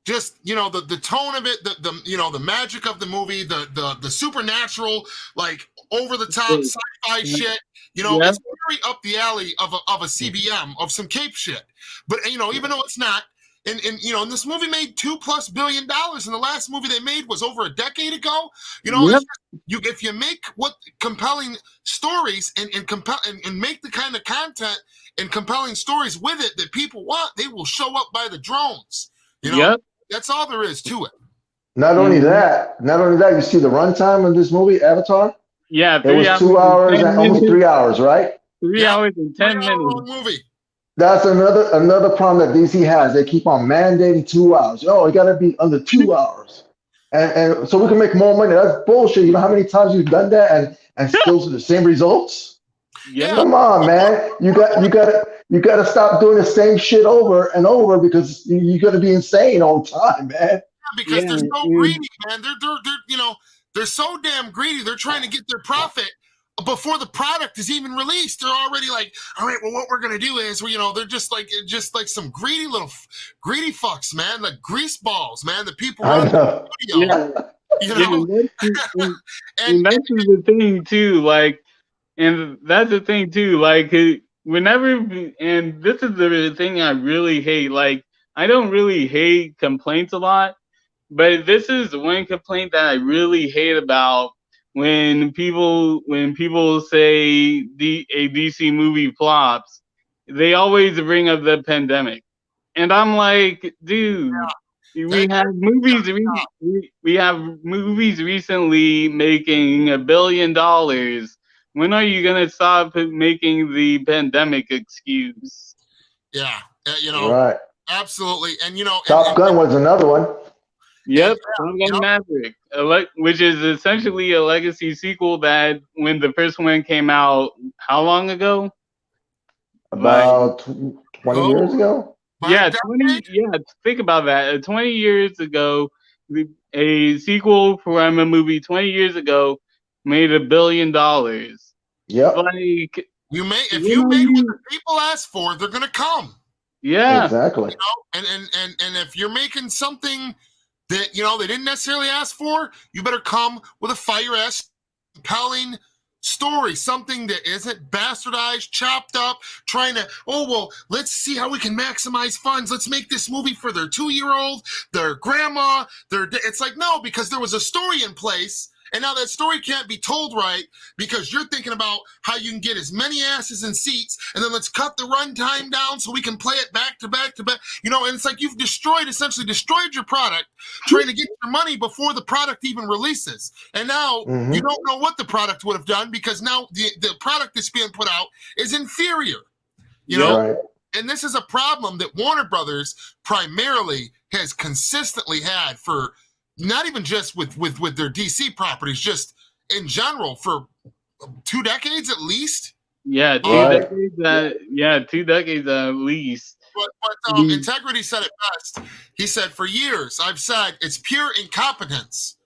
just the tone of it, the magic of the movie, the supernatural, like over the top sci-fi shit. It's very up the alley of a CBM of some cape shit. But even though it's not, and this movie made $2+ billion, and the last movie they made was over a decade ago. It's just, if you make compelling stories and make the kind of content and compelling stories with it that people want, they will show up by the drones. That's all there is to it. Not only that, you see the runtime of this movie, Avatar? Yeah, it was 2 hours and almost 3 hours, right? 3 hours and 10 minutes. Movie. That's another problem that DC has. They keep on mandating 2 hours. Oh, it got to be under 2 hours, and so we can make more money. That's bullshit. You know how many times you've done that and still the same results? Yeah. Come on, man. You got to stop doing the same shit over and over because you're gonna be insane all the time, man. Yeah, because they're so greedy, man. They're so damn greedy. They're trying to get their profit before the product is even released. They're already like, all right, well, what we're gonna do is, they're just like some greedy fucks, man. Like grease balls, man. The people running the studio. And that's the thing too. Like, and that's the thing too. Like, whenever, and this is the thing I really hate. Like, I don't really hate complaints a lot, but this is one complaint that I really hate about when people say a DC movie flops. They always bring up the pandemic, and I'm like, dude. We have movies. We have movies recently making $1 billion. When are you gonna stop making the pandemic excuse? Yeah, right. Absolutely, and Top Gun was another one. Yep, Top Gun Maverick, which is essentially a legacy sequel that when the first one came out, how long ago? About 20 years ago. Yeah, 20. Yeah, think about that. 20 years ago, a sequel from a movie 20 years ago made $1 billion. Yep. Like if you make what the people ask for, they're gonna come. Yeah. Exactly. And if you're making something that they didn't necessarily ask for, you better come with a fire-ass compelling story, something that isn't bastardized, chopped up, trying to, let's see how we can maximize funds. Let's make this movie for their 2-year-old, their grandma, it's like, no, because there was a story in place And now that story can't be told right because you're thinking about how you can get as many asses in seats, and then let's cut the runtime down so we can play it back to back to back. You know, and it's like you've essentially destroyed your product, trying to get your money before the product even releases. And now you don't know what the product would have done because now the product that's being put out is inferior. You know, Right. and this is a problem that Warner Brothers primarily has consistently had for not even just with their DC properties, just in general for 2 decades at least. Yeah, 2 Right. decades. 2 decades at least. But Integrity said it best. He said, "For years, I've said it's pure incompetence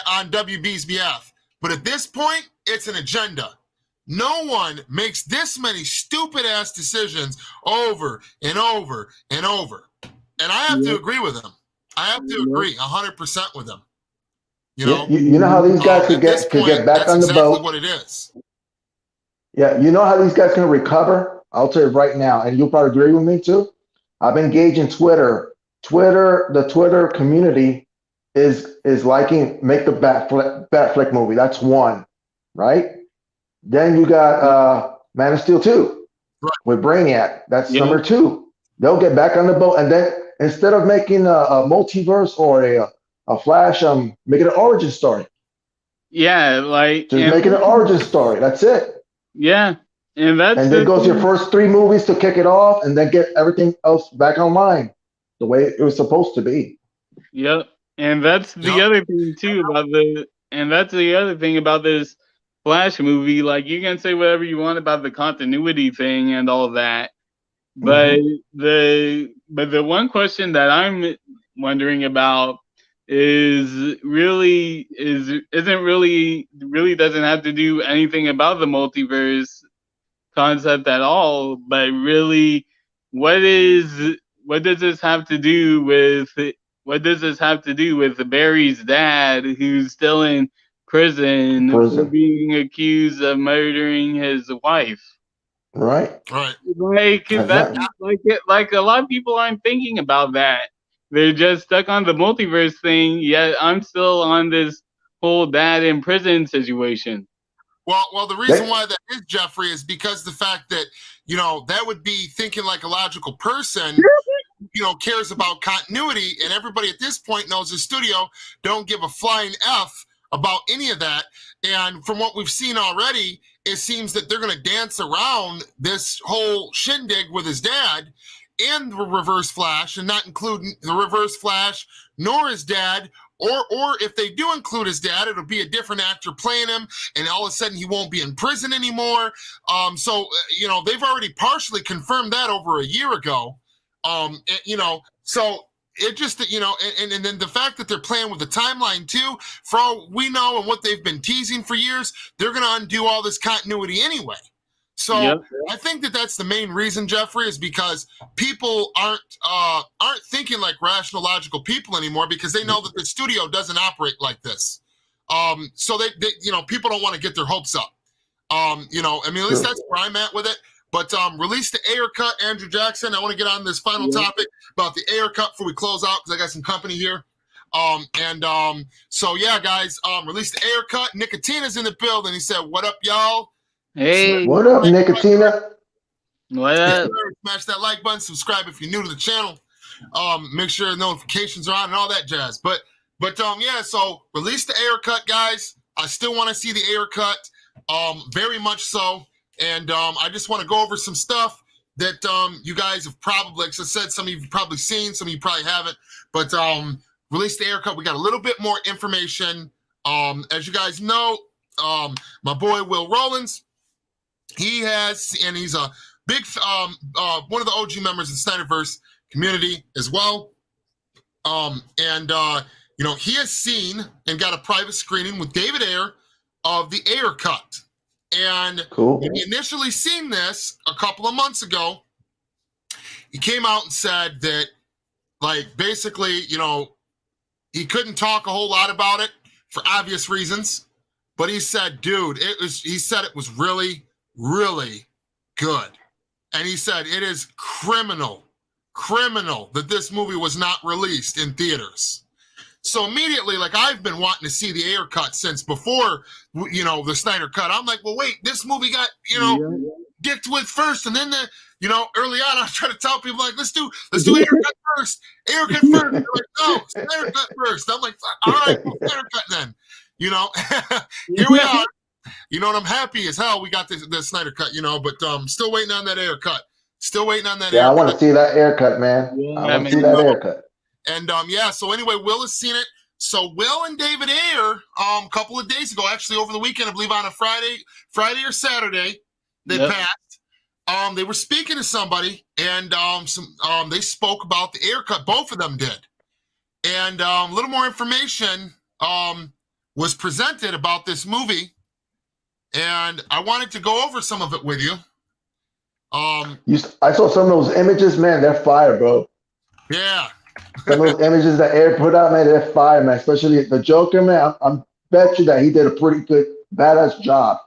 on WB's behalf. But at this point, it's an agenda. No one makes this many stupid-ass decisions over and over and over." And I have to agree with him. I have to agree 100% with him. You know, you know how these guys could get back on the exactly boat. what it is. Yeah, you know how these guys can recover? I'll tell you right now, and you'll probably agree with me too. I've been engaging Twitter. The Twitter community is liking make the Batfleck movie. That's one, right? Then you got Man of Steel 2 with Brainiac. That's number 2. They'll get back on the boat, and then instead of making a multiverse or a Flash, make it an origin story. Yeah, like just make it an origin story. That's it. Yeah, and then goes your first 3 movies to kick it off, and then get everything else back online the way it was supposed to be. Yep, and that's the other thing too that's the other thing about this Flash movie. Like, you can say whatever you want about the continuity thing and all that, but the one question that I'm wondering about isn't really doesn't have to do anything about the multiverse concept at all, but really what does this have to do with Barry's dad, who's still in prison for being accused of murdering his wife? Right. Right. Like a lot of people aren't thinking about that. They're just stuck on the multiverse thing, yet I'm still on this whole dad in prison situation. Well, the reason why that is, Jeffrey, is because the fact that, you know, that would be thinking like a logical person, you know, cares about continuity, and everybody at this point knows the studio don't give a flying F about any of that. And from what we've seen already, it seems that they're going to dance around this whole shindig with his dad and the Reverse Flash, and not include the Reverse Flash nor his dad, or if they do include his dad, it'll be a different actor playing him, and all of a sudden he won't be in prison anymore. So you know, they've already partially confirmed that over a year ago. You know, so it just, you know, and then the fact that they're playing with the timeline too, for all we know and what they've been teasing for years, they're going to undo all this continuity anyway. So I think that that's the main reason, Jeffrey, is because people aren't thinking like rational, logical people anymore, because they know that the studio doesn't operate like this. So they you know, people don't want to get their hopes up. You know, I mean, at least that's where I'm at with it. But release the Ayer cut, Andrew Jackson. I want to get on this final topic about the Ayer cut before we close out, because I got some company here. So yeah, guys, release the Ayer cut. Nicotina's in the building. He said, "What up, y'all?" Hey, what up, Nicotina? What up? Smash that like button. Subscribe if you're new to the channel. Make sure the notifications are on and all that jazz. But yeah. So release the Ayer cut, guys. I still want to see the Ayer cut. Very much so. And I just want to go over some stuff that you guys have probably, like I said, some of you have probably seen, some of you probably haven't. But release the Ayer cut. We got a little bit more information. As you guys know, my boy Will Rowlands, he's a big one of the OG members of the Snyderverse community as well. You know, he has seen and got a private screening with David Ayer of the Ayer cut. And when he initially seen this a couple of months ago, he came out and said that, like, basically, you know, he couldn't talk a whole lot about it for obvious reasons, but he said, dude, he said it was really, really good. And he said it is criminal that this movie was not released in theaters. So immediately, like, I've been wanting to see the Ayer cut since before, you know, the Snyder cut. I'm like, well, wait, this movie got, you know, dicked with first, and then you know, early on, I was trying to tell people, like, let's do Ayer cut first. Ayer cut first. They're like, no, Snyder cut first. I'm like, all right, well, Snyder cut then. You know, here we are. You know, and I'm happy as hell we got the Snyder cut, you know, but still waiting on that Ayer cut. Still waiting on that. Yeah, Ayer I want cut. to see that haircut, man. I want to see that haircut. And yeah, so anyway, Will has seen it. So Will and David Ayer, a couple of days ago, actually over the weekend, I believe on a Friday or Saturday, they passed. They were speaking to somebody, and they spoke about the Ayer cut. Both of them did, and a little more information was presented about this movie, and I wanted to go over some of it with you. I saw some of those images, man. They're fire, bro. Yeah. Some of those images that Ayer put out, man, they're fire, man. Especially the Joker, man. I'm bet you that he did a pretty good, badass job.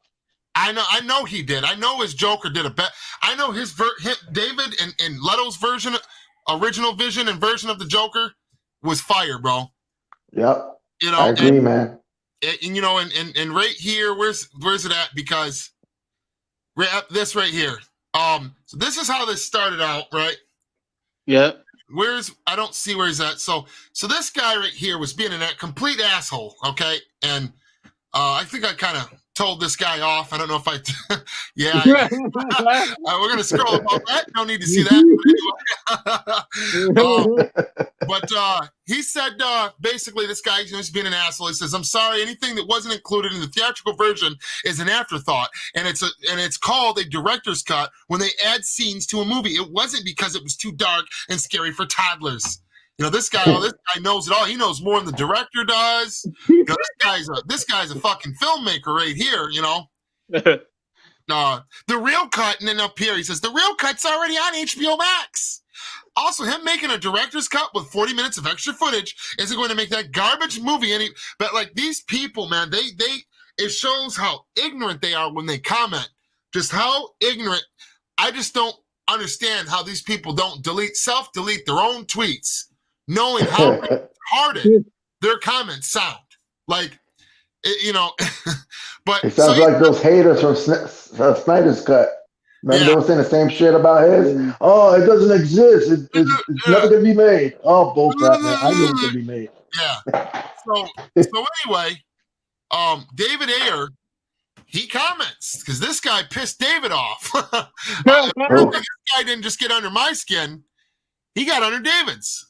I know he did. I know his Joker did a bet. I know his David and Leto's version, original vision and version of the Joker was fire, bro. Yep. You know, I agree, man. And you know, and right here, where's it at? Because this right here. So this is how this started out, right? Yeah. I don't see where he's at. So this guy right here was being a complete asshole, okay? And I think I kind of told this guy off. I don't know if we're gonna scroll about that. Don't need to see that. But he said basically this guy was being an asshole. He says, "I'm sorry, anything that wasn't included in the theatrical version is an afterthought, and it's called a director's cut when they add scenes to a movie. It wasn't because it was too dark and scary for toddlers." You know, this guy knows it all. He knows more than the director does. You know, this guy's a fucking filmmaker right here, you know. The real cut, and then up here he says, the real cut's already on HBO Max. Also, him making a director's cut with 40 minutes of extra footage isn't going to make that garbage movie any. But like these people, man, it shows how ignorant they are when they comment. Just how ignorant. I just don't understand how these people don't self-delete their own tweets, knowing how retarded their comments sound. Like, you know, but it sounds like those haters from Snyder's cut. Remember they were saying the same shit about his? Oh, it doesn't exist. It's never going to be made. Oh, bullcrap, man. I knew it was going to be made. Yeah. So anyway, David Ayer, he comments, because this guy pissed David off. This guy didn't just get under my skin. He got under David's.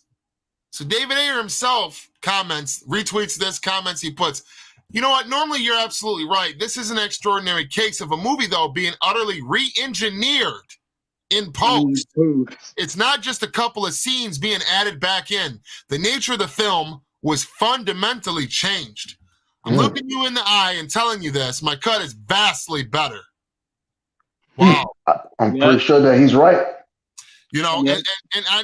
So David Ayer himself comments, retweets this, comments, he puts, you know what? Normally you're absolutely right. This is an extraordinary case of a movie, though, being utterly re-engineered in post. It's not just a couple of scenes being added back in. The nature of the film was fundamentally changed. I'm looking you in the eye and telling you this. My cut is vastly better. Wow. I'm pretty sure that he's right. You know, and I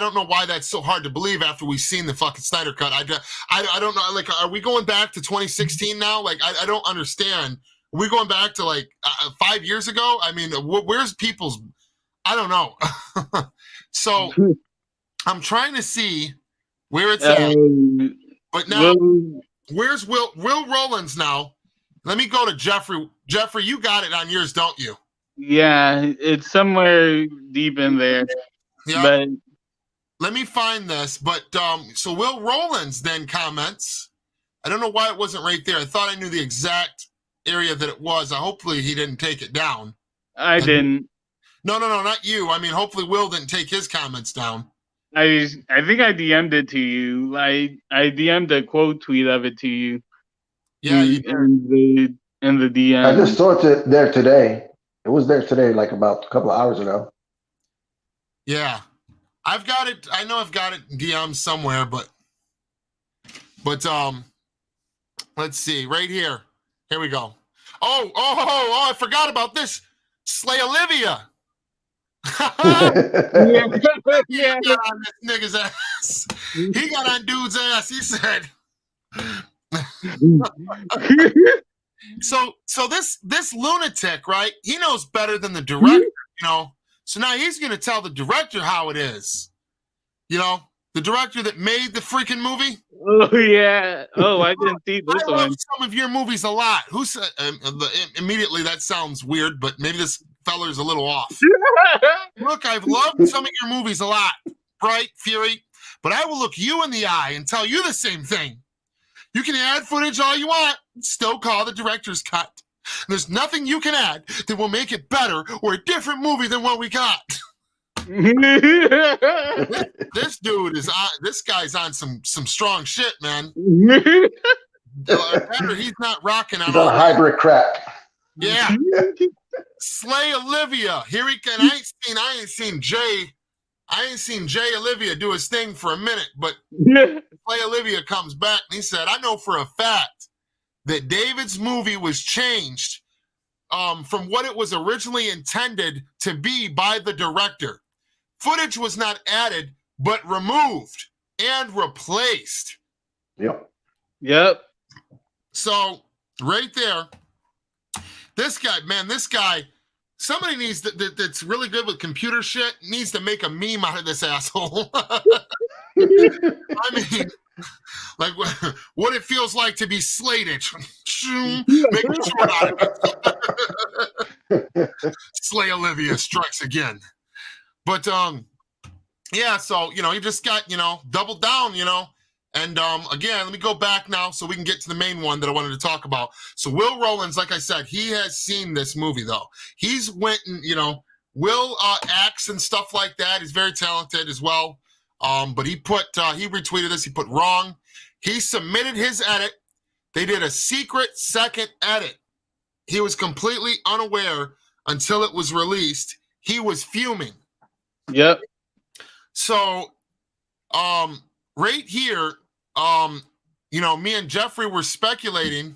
don't know why that's so hard to believe after we've seen the fucking Snyder cut. I don't know. Like, are we going back to 2016 now? Like, I don't understand. Are we going back to like 5 years ago? I mean, where's people's? I don't know. So I'm trying to see where it's at. But now, where's Will Rowlands now? Let me go to Jeffrey. Jeffrey, you got it on yours, don't you? Yeah, it's somewhere deep in there. Yeah. But let me find this. But so Will Rowlands then comments. I don't know why it wasn't right there. I thought I knew the exact area that it was. Hopefully he didn't take it down. I didn't. No, not you. I mean, hopefully Will didn't take his comments down. I think I DM'd it to you. I DM'd a quote tweet of it to you. Yeah, in the DM. I just saw it there today. It was there today, like about a couple of hours ago. Yeah. I've got it. I know I've got it in DM somewhere, but let's see. Right here. Here we go. Oh, I forgot about this. Slay Olivia. Yeah. He got on this nigga's ass. He got on dude's ass. He said. So this lunatic, right? He knows better than the director, you know. So now he's gonna tell the director how it is, you know. the director that made the freaking movie. Oh yeah. Oh, I didn't see this I love one. some of your movies a lot. Who said immediately? That sounds weird, but maybe this feller's a little off. Look, I've loved some of your movies a lot, Bright, Fury, but I will look you in the eye and tell you the same thing. You can add footage all you want, still call the director's cut. There's nothing you can add that will make it better or a different movie than what we got. This dude is on. This guy's on some strong shit, man. He's not rocking on He's on a hybrid crack. Yeah. Slay Olivia. Here he can. I ain't seen Jay Olivia do his thing for a minute, but Slay Olivia comes back and he said, I know for a fact that David's movie was changed from what it was originally intended to be by the director. Footage was not added, but removed and replaced. Yep. So right there, this guy, somebody needs that's really good with computer shit needs to make a meme out of this asshole. I mean, like what it feels like to be slated. Make a short out of it. Slay Olivia strikes again. But yeah, so he just got doubled down, And again, let me go back now so we can get to the main one that I wanted to talk about. So Will Rowlands, like I said, he has seen this movie though. He's went and Will acts and stuff like that. He's very talented as well. But he retweeted this. He put wrong. He submitted his edit. They did a secret second edit. He was completely unaware until it was released. He was fuming. Yep. So, right here, me and Jeffrey were speculating.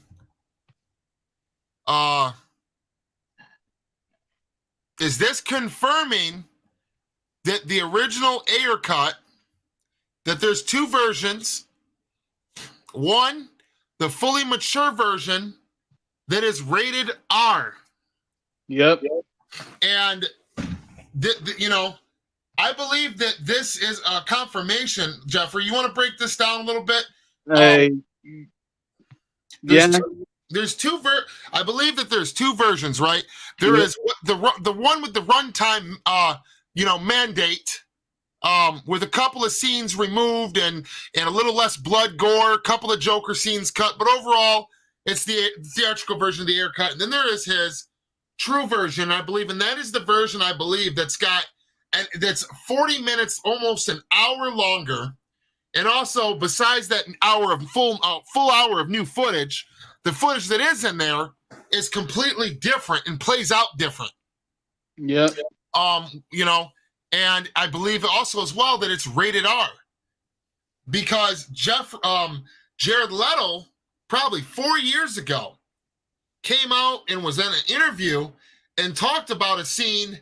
Is this confirming that the original Ayer cut, that there's two versions? One, the fully mature version that is rated R. Yep. And, I believe that this is a confirmation, Jeffrey. You want to break this down a little bit? There's two I believe that there's two versions, right? There is the one with the runtime, mandate, with a couple of scenes removed and a little less blood gore, a couple of Joker scenes cut, but overall, it's the theatrical version of the Ayer cut. And then there is his true version, I believe, and that is the version I believe that's 40 minutes, almost an hour longer. And also, besides that hour of full hour of new footage, the footage that is in there is completely different and plays out different. Yep. And I believe also as well that it's rated R. Because Jared Leto, probably 4 years ago, came out and was in an interview and talked about a scene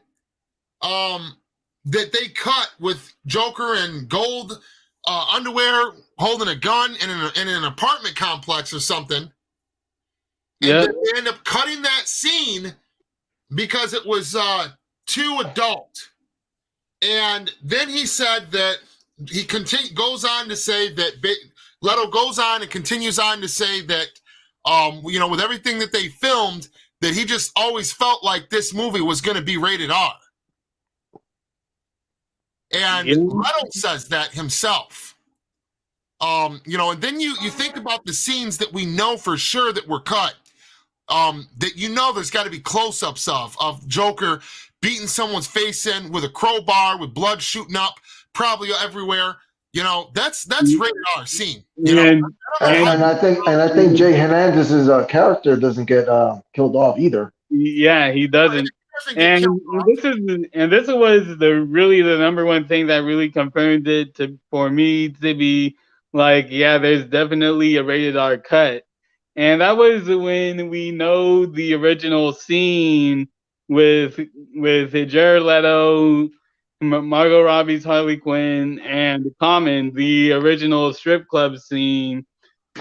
that they cut with Joker in gold underwear holding a gun in an apartment complex or something. And they end up cutting that scene because it was too adult. And then he said that goes on to say that Leto goes on and continues on to say that, with everything that they filmed, that he just always felt like this movie was going to be rated R. And Leto says that himself. And then you think about the scenes that we know for sure that were cut, that there's got to be close-ups of Joker beating someone's face in with a crowbar with blood shooting up probably everywhere. That's rated R scene. And I think Jay Hernandez's character doesn't get killed off either. Yeah, he doesn't. And this was the number one thing that really confirmed it for me to be like, yeah, there's definitely a rated R cut. And that was when we know the original scene with Jared Leto, Margot Robbie's Harley Quinn, and Common, the original strip club scene,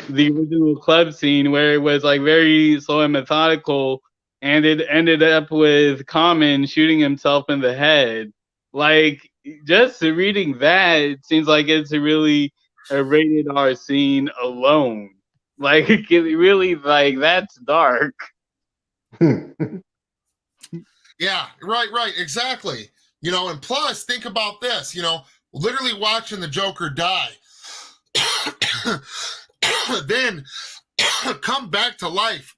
the original club scene where it was like very slow and methodical. And it ended up with Common shooting himself in the head. Like, just reading that, it seems like it's a rated R scene alone. Like it really, like that's dark. Yeah, right, exactly. And plus, think about this. Literally watching the Joker die, then come back to life,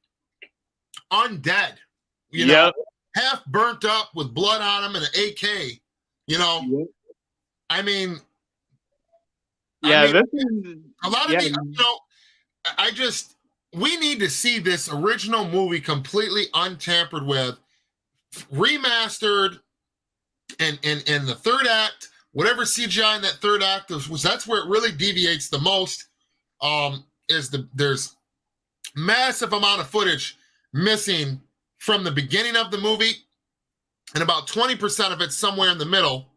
undead. Yep. Half burnt up with blood on him and an AK. Yep. I mean, Yeah, this is a lot of we need to see this original movie completely untampered with, remastered, and the third act, whatever CGI in that third act was, that's where it really deviates the most. There's massive amount of footage missing from the beginning of the movie, and about 20% of it's somewhere in the middle,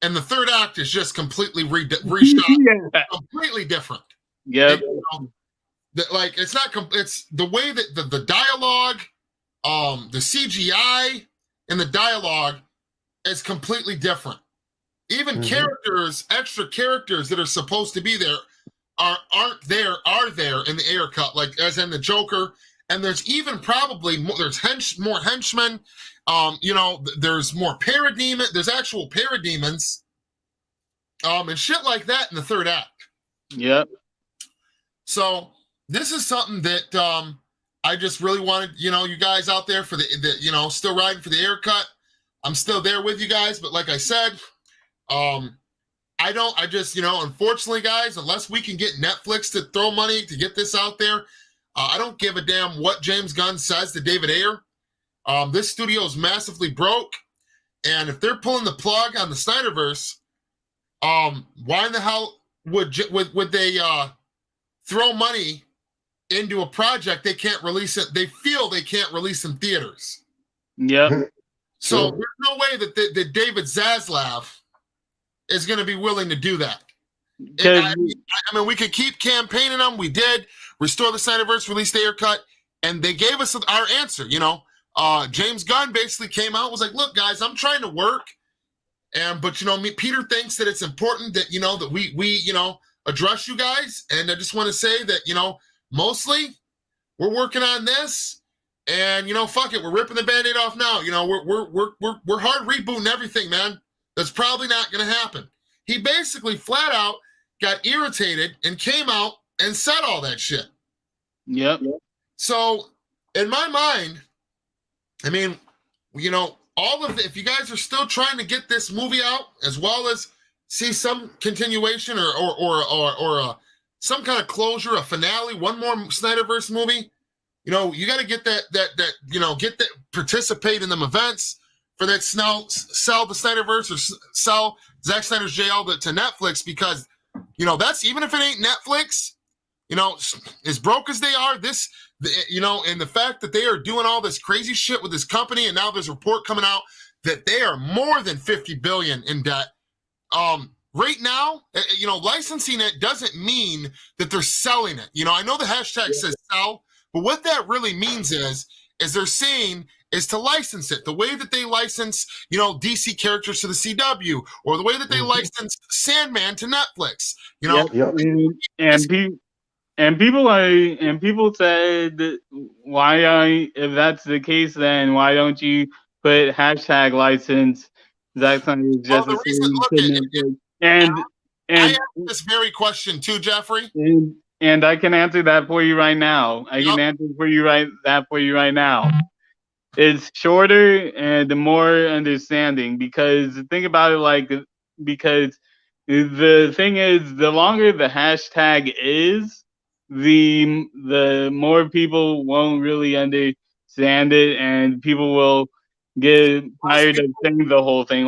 and the third act is just completely reshot, completely different. Yep. It's the way that the dialogue, the CGI and the dialogue is completely different. Even characters, extra characters that are supposed to be there are there in the Ayer cut, like as in the Joker. And there's even probably more henchmen. There's more parademon. There's actual parademons, and shit like that in the third act. Yep. So this is something that I just really wanted, you guys out there for the still riding for the Ayer cut. I'm still there with you guys, but like I said, unfortunately, guys, unless we can get Netflix to throw money to get this out there, I don't give a damn what James Gunn says to David Ayer. This studio is massively broke, and if they're pulling the plug on the Snyderverse, why in the hell would they throw money into a project they can't release it? They feel they can't release in theaters. Yep. So there's no way that David Zaslav is going to be willing to do that. I mean, we could keep campaigning them. We did restore the Snyderverse, release the Ayer cut, and they gave us our answer. James Gunn basically came out and was like, "Look, guys, I'm trying to work, but Peter thinks that it's important that that we address you guys, and I just want to say that mostly we're working on this." And fuck it, we're ripping the Band-Aid off now. We're hard rebooting everything, man. That's probably not going to happen. He basically flat out got irritated and came out and said all that shit. Yep. So in my mind, I mean, if you guys are still trying to get this movie out, as well as see some continuation or some kind of closure, a finale, one more Snyderverse movie. You got to get that participate in them events for that sell the Snyderverse or sell Zack Snyder's JL to Netflix, because, that's, even if it ain't Netflix, as broke as they are, and the fact that they are doing all this crazy shit with this company, and now there's a report coming out that they are more than $50 billion in debt. Right now, licensing it doesn't mean that they're selling it. I know the hashtag says sell, but what that really means is they're saying is to license it the way that they license, DC characters to the CW, or the way that they license Sandman to Netflix. And people said, if that's the case, then why don't you put hashtag license Zack Snyder's Justice League? And I asked this very question too, Jeffrey. And I can answer that for you right now. Right now. It's shorter and more understanding, because think about it, because the thing is, the longer the hashtag is, the more people won't really understand it, and people will get tired of saying the whole thing.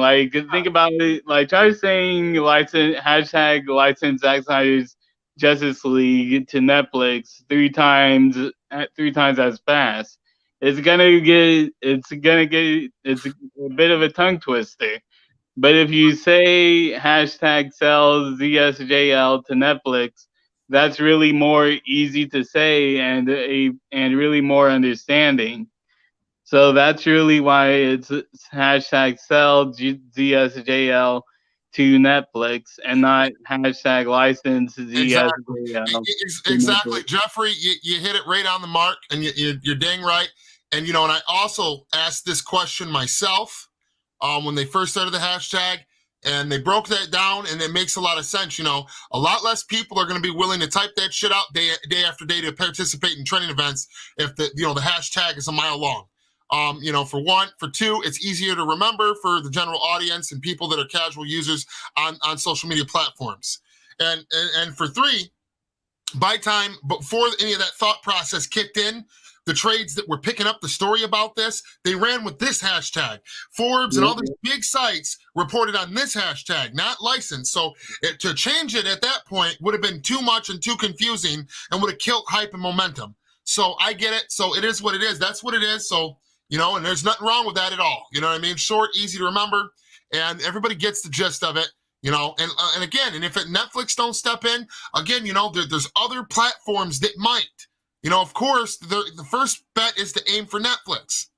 Think about it. Try saying hashtag license Zack Snyder's Justice League to Netflix three times as fast. It's a bit of a tongue twister. But if you say hashtag sell ZSJL to Netflix, that's really more easy to say and really more understanding. So that's really why it's hashtag sell ZSJL to Netflix and not hashtag license. Exactly. Exactly. Jeffrey, you hit it right on the mark, and you're dang right. And, and I also asked this question myself when they first started the hashtag, and they broke that down, and it makes a lot of sense. A lot less people are going to be willing to type that shit out day after day to participate in training events if the hashtag is a mile long. For one. For two, it's easier to remember for the general audience and people that are casual users on social media platforms. And for three, before any of that thought process kicked in, the trades that were picking up the story about this, they ran with this hashtag. Forbes and all these big sites reported on this hashtag, not licensed. So to change it at that point would have been too much and too confusing and would have killed hype and momentum. So I get it. So it is what it is. That's what it is. So, and there's nothing wrong with that at all. You know what I mean? Short, easy to remember, and everybody gets the gist of it. And again, and if Netflix don't step in, again, there's other platforms that might. Of course, the first bet is to aim for Netflix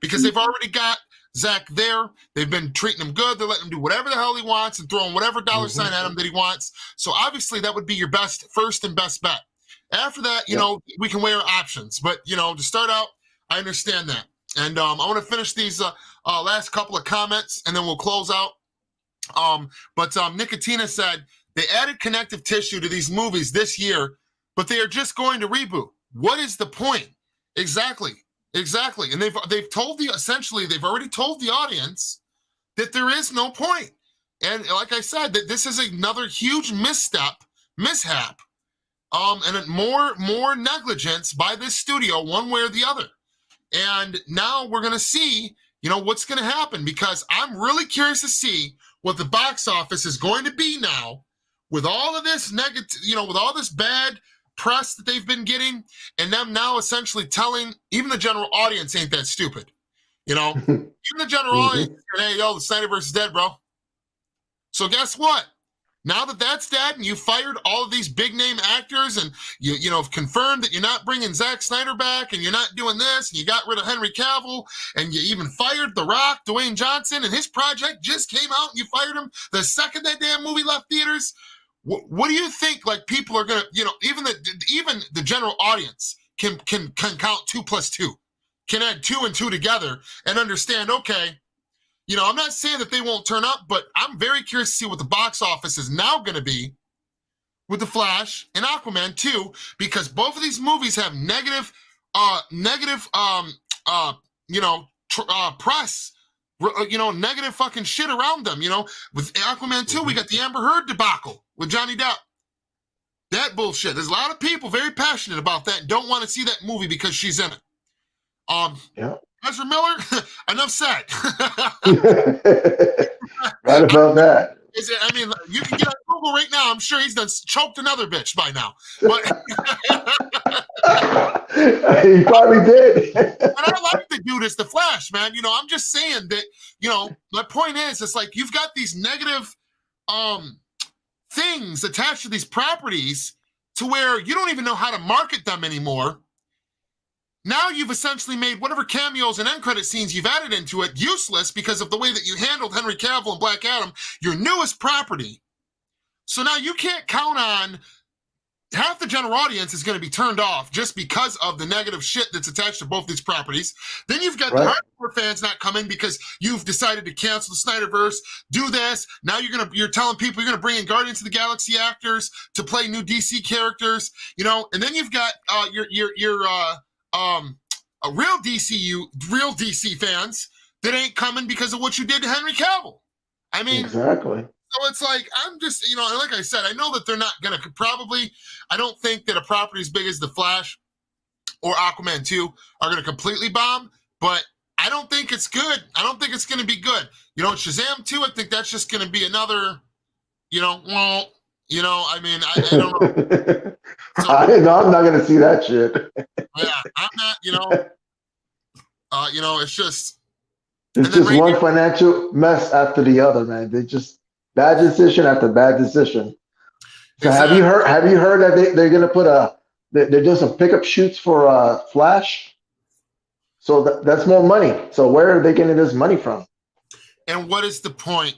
because they've already got Zach there. They've been treating him good. They're letting him do whatever the hell he wants and throwing whatever dollar sign at him that he wants. So obviously that would be your first and best bet. After that, we can weigh our options. But, to start out, I understand that. And I want to finish these last couple of comments, and then we'll close out. But Nicotina said, they added connective tissue to these movies this year, but they are just going to reboot. What is the point? Exactly. And they've they've already told the audience that there is no point. And like I said, that this is another huge mishap, and more negligence by this studio, one way or the other. And now we're going to see, what's going to happen, because I'm really curious to see what the box office is going to be now with all of this negative, with all this bad press that they've been getting, and them now essentially telling even the general audience ain't that stupid. Even the general audience, hey, the Snyderverse is dead, bro. So guess what? Now that that's dead, and you fired all of these big name actors, and you have confirmed that you're not bringing Zack Snyder back, and you're not doing this, and you got rid of Henry Cavill, and you even fired The Rock, Dwayne Johnson, and his project just came out, and you fired him the second that damn movie left theaters. What do you think? Like, people are gonna, even the general audience can count 2 + 2, can add 2 and 2 together and understand. Okay, I'm not saying that they won't turn up, but I'm very curious to see what the box office is now going to be with The Flash and Aquaman 2, because both of these movies have negative press. Negative fucking shit around them. With Aquaman 2, we got the Amber Heard debacle with Johnny Depp. That bullshit. There's a lot of people very passionate about that and don't want to see that movie because she's in it. Ezra Miller, enough said. Right about that. You can get on Google right now. I'm sure he's done choked another bitch by now. But he probably did. But I like the dude as the Flash, man. I'm just saying that, my point is, it's like you've got these negative things attached to these properties to where you don't even know how to market them anymore. Now you've essentially made whatever cameos and end credit scenes you've added into it useless because of the way that you handled Henry Cavill and Black Adam, your newest property. So now you can't count on half the general audience is going to be turned off just because of the negative shit that's attached to both these properties. Then you've got the hardcore fans not coming because you've decided to cancel the Snyderverse, do this. Now you're telling people you're going to bring in Guardians of the Galaxy actors to play new DC characters, and then you've got real DC fans that ain't coming because of what you did to Henry Cavill. Exactly. So it's like, I'm just, like I said, I know that they're not going to I don't think that a property as big as The Flash or Aquaman 2 are going to completely bomb, but I don't think it's good. I don't think it's going to be good. Shazam 2, I think that's just going to be another, I don't know. So, I'm not going to see that shit. Yeah, I'm not, it's just. It's just one financial mess after the other, man. They just bad decision after bad decision. So exactly. have you heard that they're going to put they're doing some pickup shoots for Flash? So that's more money. So where are they getting this money from? And what is the point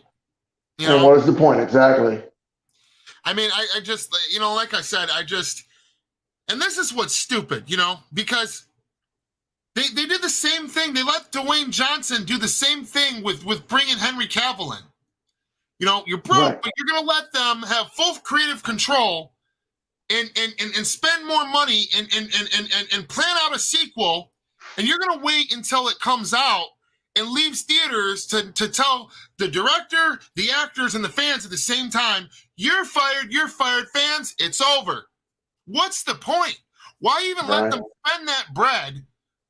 You And know, what is the point exactly? I mean, I just, like I said, and this is what's stupid, because they did the same thing. They let Dwayne Johnson do the same thing with bringing Henry Cavill in. You're broke, Right. but you're going to let them have full creative control and spend more money and plan out a sequel, and you're going to wait until it comes out and leaves theaters to tell the director, the actors, and the fans at the same time, you're fired, fans, it's over. What's the point? Why even let them spend that bread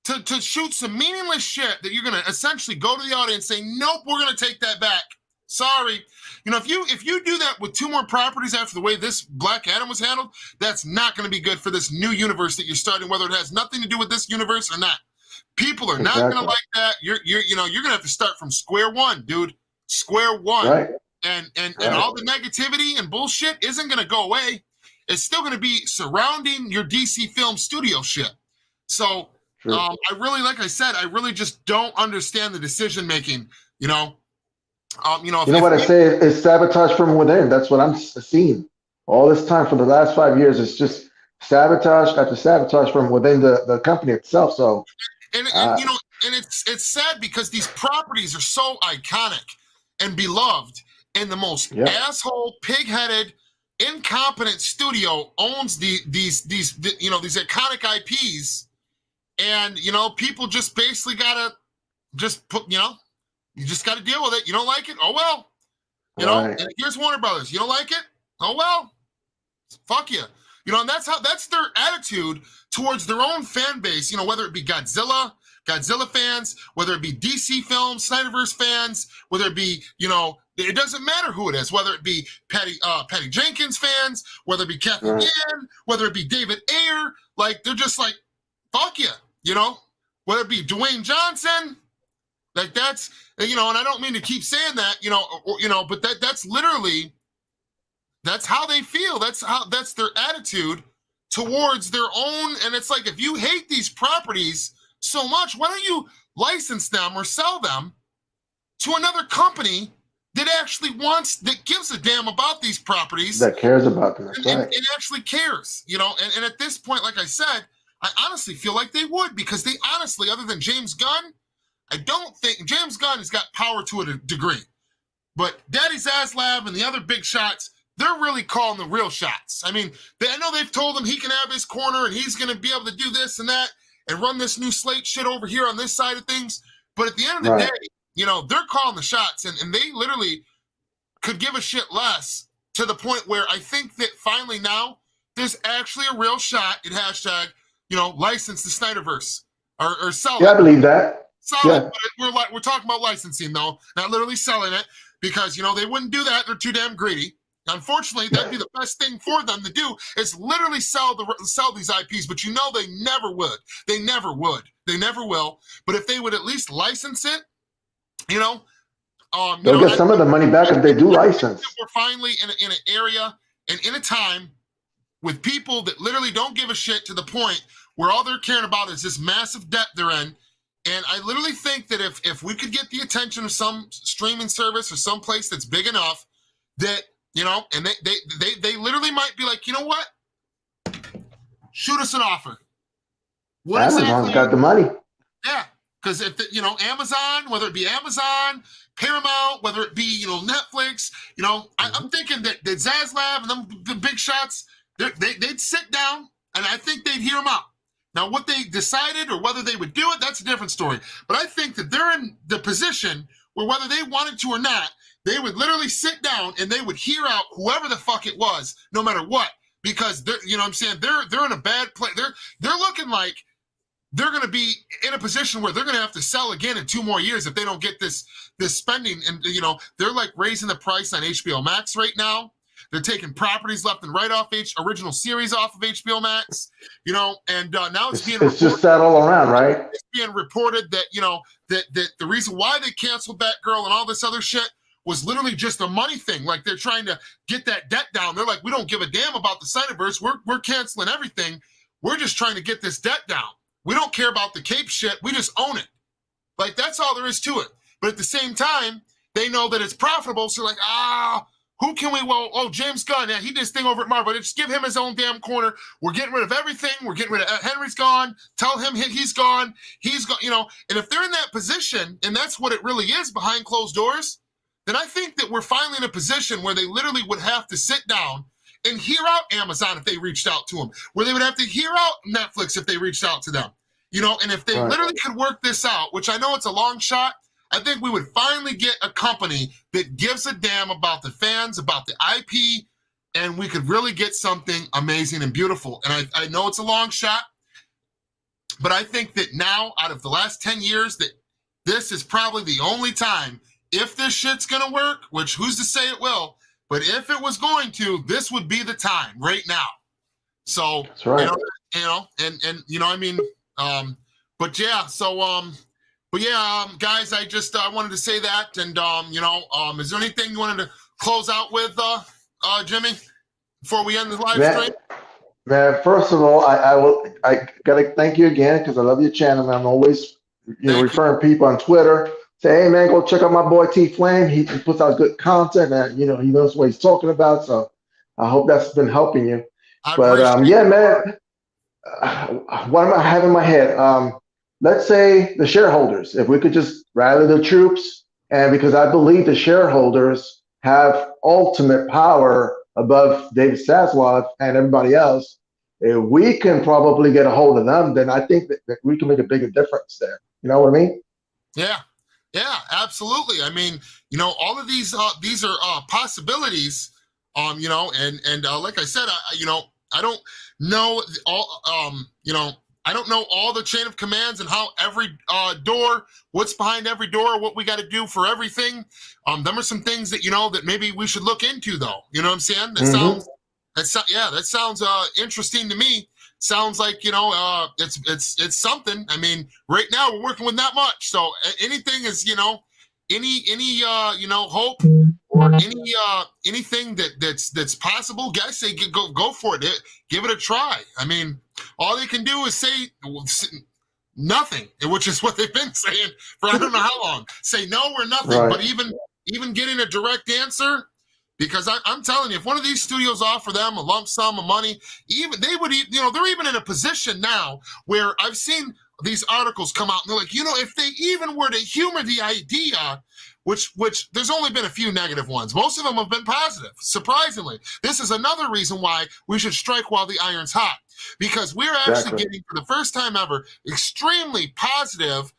to shoot some meaningless shit that you're going to essentially go to the audience and say, nope, we're going to take that back. Sorry. If you do that with 2 more properties after the way this Black Adam was handled, that's not going to be good for this new universe that you're starting, whether it has nothing to do with this universe or not. People are not going to like that. You're going to have to start from square one, dude. Square one. Right. And all the negativity and bullshit isn't going to go away. It's still going to be surrounding your DC film studio shit. So I really, like I said, I really just don't understand the decision making. You know what I say is sabotage from within. That's what I'm seeing all this time for the last 5 years. It's just sabotage after sabotage from within the company itself. So, and it's sad because these properties are so iconic and beloved, and the most asshole, pig-headed, incompetent studio owns these iconic IPs, and people just basically gotta just put you just got to deal with it. You don't like it? Oh, well. And here's Warner Brothers. You don't like it? Oh, well. Fuck you. And that's their attitude towards their own fan base, whether it be Godzilla fans, whether it be DC films, Snyderverse fans, whether it be, it doesn't matter who it is, whether it be Patty Jenkins fans, whether it be Kathy Yan, whether it be David Ayer, like, they're just like, fuck you, whether it be Dwayne Johnson. Like, that's, and I don't mean to keep saying that, but that's literally, that's how they feel. That's their attitude towards their own. And it's like, if you hate these properties so much, why don't you license them or sell them to another company that actually that gives a damn about these properties. That cares about them. And actually cares, and at this point, like I said, I honestly feel like they would, because they honestly, other than James Gunn, I don't think James Gunn has got power to a degree, but Daddy Zaslav and the other big shots, they're really calling the real shots. I mean, I know they've told him he can have his corner and he's going to be able to do this and that and run this new slate shit over here on this side of things. But at the end of the day, they're calling the shots, and they literally could give a shit less, to the point where I think that finally now there's actually a real shot at hashtag, license the Snyderverse or sell it. Yeah, I believe that. Selling, but we're talking about licensing, though, not literally selling it, because they wouldn't do that. They're too damn greedy. Unfortunately, that'd be the best thing for them to do, is literally sell these IPs. But they never would. They never would. They never will. But if they would at least license it, they'll get some of the money back if they do license. We're finally in an area and in a time with people that literally don't give a shit, to the point where all they're caring about is this massive debt they're in. And I literally think that if we could get the attention of some streaming service or some place that's big enough, that, and they literally might be like, you know what? Shoot us an offer. Amazon's got the money. Yeah. Because if Amazon, whether it be Amazon, Paramount, whether it be, Netflix, I'm thinking that Zaslav and them, the big shots, they'd sit down, and I think they'd hear them out. Now, what they decided or whether they would do it, that's a different story. But I think that they're in the position where, whether they wanted to or not, they would literally sit down and they would hear out whoever the fuck it was, no matter what. Because they're, they're in a bad place. They're looking like they're going to be in a position where they're going to have to sell again in 2 more years if they don't get this spending. And they're like raising the price on HBO Max right now. They're taking properties left and right off original series off of HBO Max, and now it's just that all around, right? It's being reported that, that the reason why they canceled Batgirl and all this other shit was literally just a money thing. Like, they're trying to get that debt down. They're like, we don't give a damn about the Snyderverse. We're canceling everything. We're just trying to get this debt down. We don't care about the Cape shit. We just own it. Like, that's all there is to it. But at the same time, they know that it's profitable. So like, who can we? Well, James Gunn, yeah, he did his thing over at Marvel. Just give him his own damn corner. We're getting rid of everything. We're getting rid of Henry's gone. Tell him he's gone. He's gone. And if they're in that position, and that's what it really is behind closed doors, then I think that we're finally in a position where they literally would have to sit down and hear out Amazon if they reached out to them, where they would have to hear out Netflix if they reached out to them. And if they literally could work this out, which I know it's a long shot, I think we would finally get a company that gives a damn about the fans, about the IP, and we could really get something amazing and beautiful. And I know it's a long shot, but I think that now, out of the last 10 years, that this is probably the only time, if this shit's going to work, which who's to say it will, but if it was going to, this would be the time right now. So, that's right. But yeah, so, guys, I wanted to say that. And, is there anything you wanted to close out with, Jimmy, before we end the live stream? Man, first of all, I gotta thank you again because I love your channel, man. I'm always referring people on Twitter. Say, hey man, go check out my boy T Flame. He puts out good content, and he knows what he's talking about. So I hope that's been helping you. But man, what am I having in my head? Let's say the shareholders, if we could just rally the troops, and because I believe the shareholders have ultimate power above David Zaslav and everybody else. If we can probably get a hold of them, then I think that we can make a bigger difference there. You know what I mean? Yeah, absolutely. I mean, all of these are possibilities. And like I said, I don't know all. I don't know all the chain of commands and how every door, what's behind every door, what we got to do for everything. Them are some things that that maybe we should look into, though. You know what I'm saying? That sounds interesting to me. Sounds like it's something. I mean, right now we're working with not much, so anything is any hope or anything that's possible. Guys, say go for it. Give it a try. I mean, all they can do is say nothing, which is what they've been saying for I don't know how long. Say no or nothing, right. But even getting a direct answer. Because I'm telling you, if one of these studios offer them a lump sum of money, they're even in a position now where I've seen these articles come out and they're like, if they even were to humor the idea, which there's only been a few negative ones. Most of them have been positive, surprisingly. This is another reason why we should strike while the iron's hot, because we're actually getting, for the first time ever, extremely positive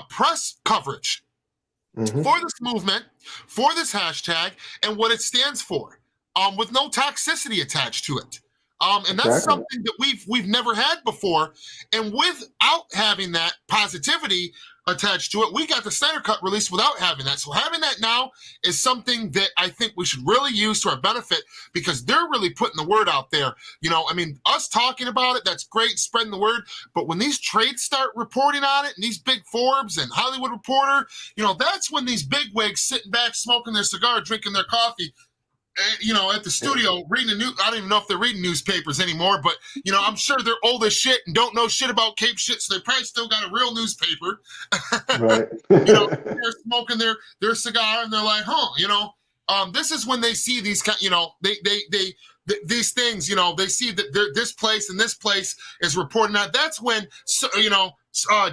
press coverage. Mm-hmm. For this movement, for this hashtag, and what it stands for, with no toxicity attached to it. And that's something that we've never had before. And without having that positivity attached to it, we got the Snyder Cut released without having that. So having that now is something that I think we should really use to our benefit, because they're really putting the word out there. I mean, us talking about it, that's great, spreading the word. But when these trades start reporting on it, and these big Forbes and Hollywood Reporter, that's when these big wigs sitting back, smoking their cigar, drinking their coffee, at the studio reading the news. I don't even know if they're reading newspapers anymore, but I'm sure they're old as shit and don't know shit about Cape shit, so they probably still got a real newspaper. Right. They're smoking their cigar and they're like, this is when they see these these things, they see that this place and this place is reporting out. That's when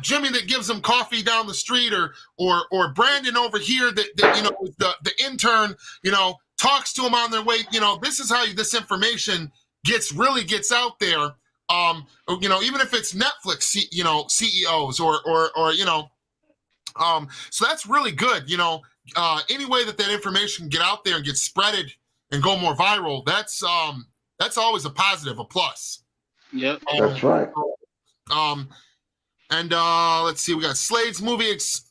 Jimmy that gives them coffee down the street, or Brandon over here that the intern, talks to them on their way. This is how this information gets out there. Even if it's Netflix, CEOs or so that's really good. Any way that information can get out there and get spreaded and go more viral, that's always a positive, a plus. Yep. That's right. And let's see, we got Slade's Movies.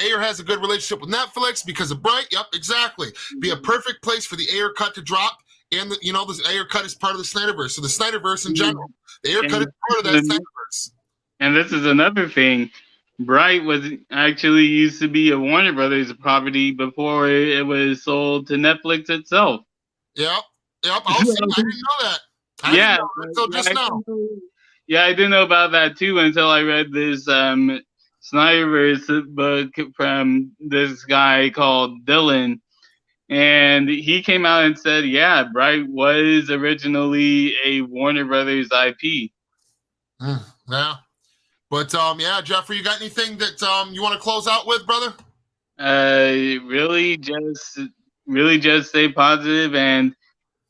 Ayer has a good relationship with Netflix because of Bright. Yep, exactly. Be a perfect place for the Ayer cut to drop. And the Ayer cut is part of the Snyderverse. So the Snyderverse in general, the Ayer cut is part of that Snyderverse. And this is another thing. Bright was actually used to be a Warner Brothers property before it was sold to Netflix itself. Yep. I didn't know that. I didn't know until just now. Yeah, I didn't know about that too until I read this Snyderverse book from this guy called Dylan. And he came out and said, yeah, Bright was originally a Warner Brothers IP. Yeah. But yeah, Jeffrey, you got anything that you want to close out with, brother? Really just stay positive and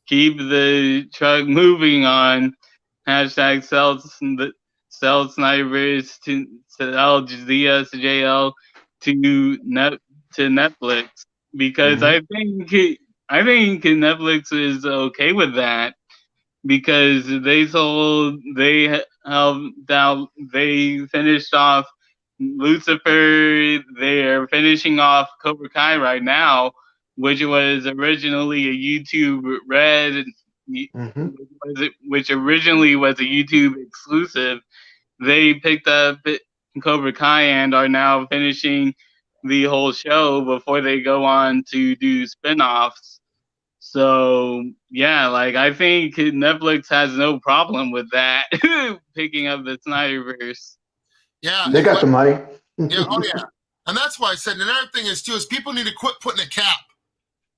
keep the truck moving on. Hashtag sell Snyderverse to sell ZSJL to Netflix, because I think Netflix is okay with that, because they finished off Lucifer. They're finishing off Cobra Kai right now, which was originally a YouTube Red, which originally was a YouTube exclusive. They picked up Cobra Kai and are now finishing the whole show before they go on to do spin-offs. So yeah, like I think Netflix has no problem with that, picking up the Snyderverse. Yeah, they got the money. Yeah, oh yeah, and that's why I said. And another thing is too is people need to quit putting a cap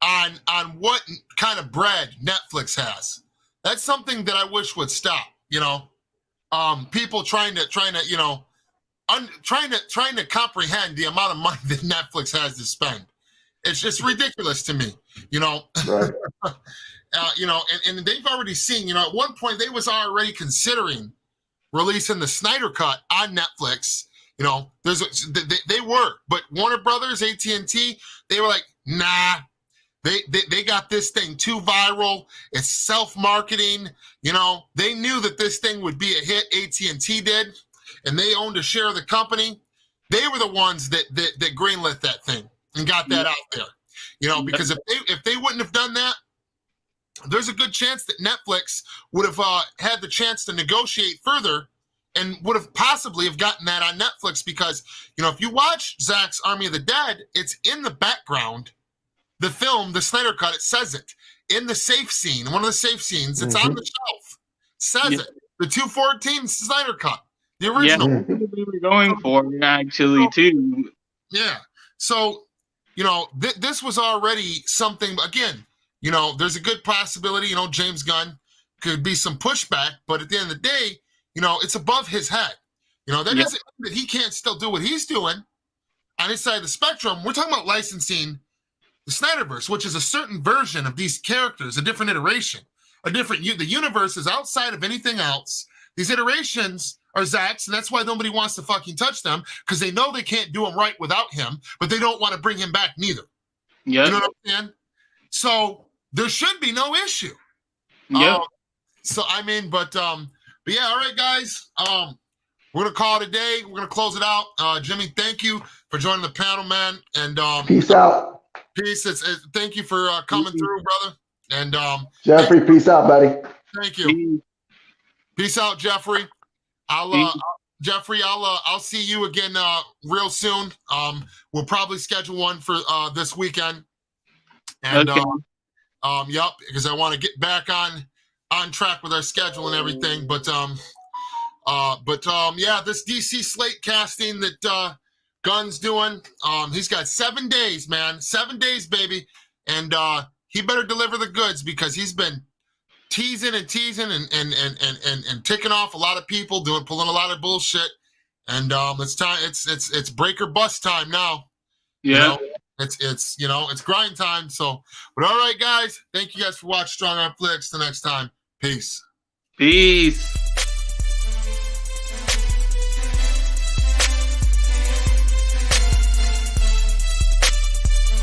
on what kind of bread Netflix has. That's something that I wish would stop. You know, people trying to you know, trying to comprehend the amount of money that Netflix has to spend. It's just ridiculous to me. You know, Right. you know, and they've already seen. You know, at one point they was already considering releasing the Snyder Cut on Netflix. You know, they were, but Warner Brothers, AT&T, they were like, nah. They got this thing too viral. It's self-marketing. You know, they knew that this thing would be a hit. AT&T did, and they owned a share of the company. They were the ones that greenlit that thing and got that out there. You know, because if they wouldn't have done that, there's a good chance that Netflix would have had the chance to negotiate further and would have possibly have gotten that on Netflix, because, you know, if you watch Zach's Army of the Dead, it's in the background. The film, the Snyder Cut, it says it in the safe scene. One of the safe scenes, it's on the shelf. Says it. The 214 Snyder Cut, the original. Yeah, we were going for actually too. Yeah. So, you know, this was already something. Again, you know, there's a good possibility. You know, James Gunn could be some pushback, but at the end of the day, you know, it's above his head. You know, that doesn't mean that he can't still do what he's doing on his side of the spectrum. We're talking about licensing the Snyderverse, which is a certain version of these characters, a different iteration, the universe is outside of anything else. These iterations are Zach's, and that's why nobody wants to fucking touch them, because they know they can't do them right without him, but they don't want to bring him back neither. Yeah. You know what I'm saying? So there should be no issue. Yeah. So I mean, but yeah, all right, guys. We're gonna call it a day. We're gonna close it out. Jimmy, thank you for joining the panel, man. And Peace out. peace. Thank you for coming through, brother. And Jeffrey, peace out, buddy. thank you. Peace out, Jeffrey. Jeffrey, I'll see you again real soon. We'll probably schedule one for this weekend. And yep, because I want to get back on track with our schedule and everything. But yeah, this DC slate casting that Gunn's doing, he's got 7 days, man. 7 days, baby. And he better deliver the goods, because he's been teasing and ticking off a lot of people, pulling a lot of bullshit. And it's time. It's break or bust time now. Yeah. You know? It's you know, it's grind time. So, but all right, guys. Thank you guys for watching Strong on Flix. Till next time. Peace. Peace.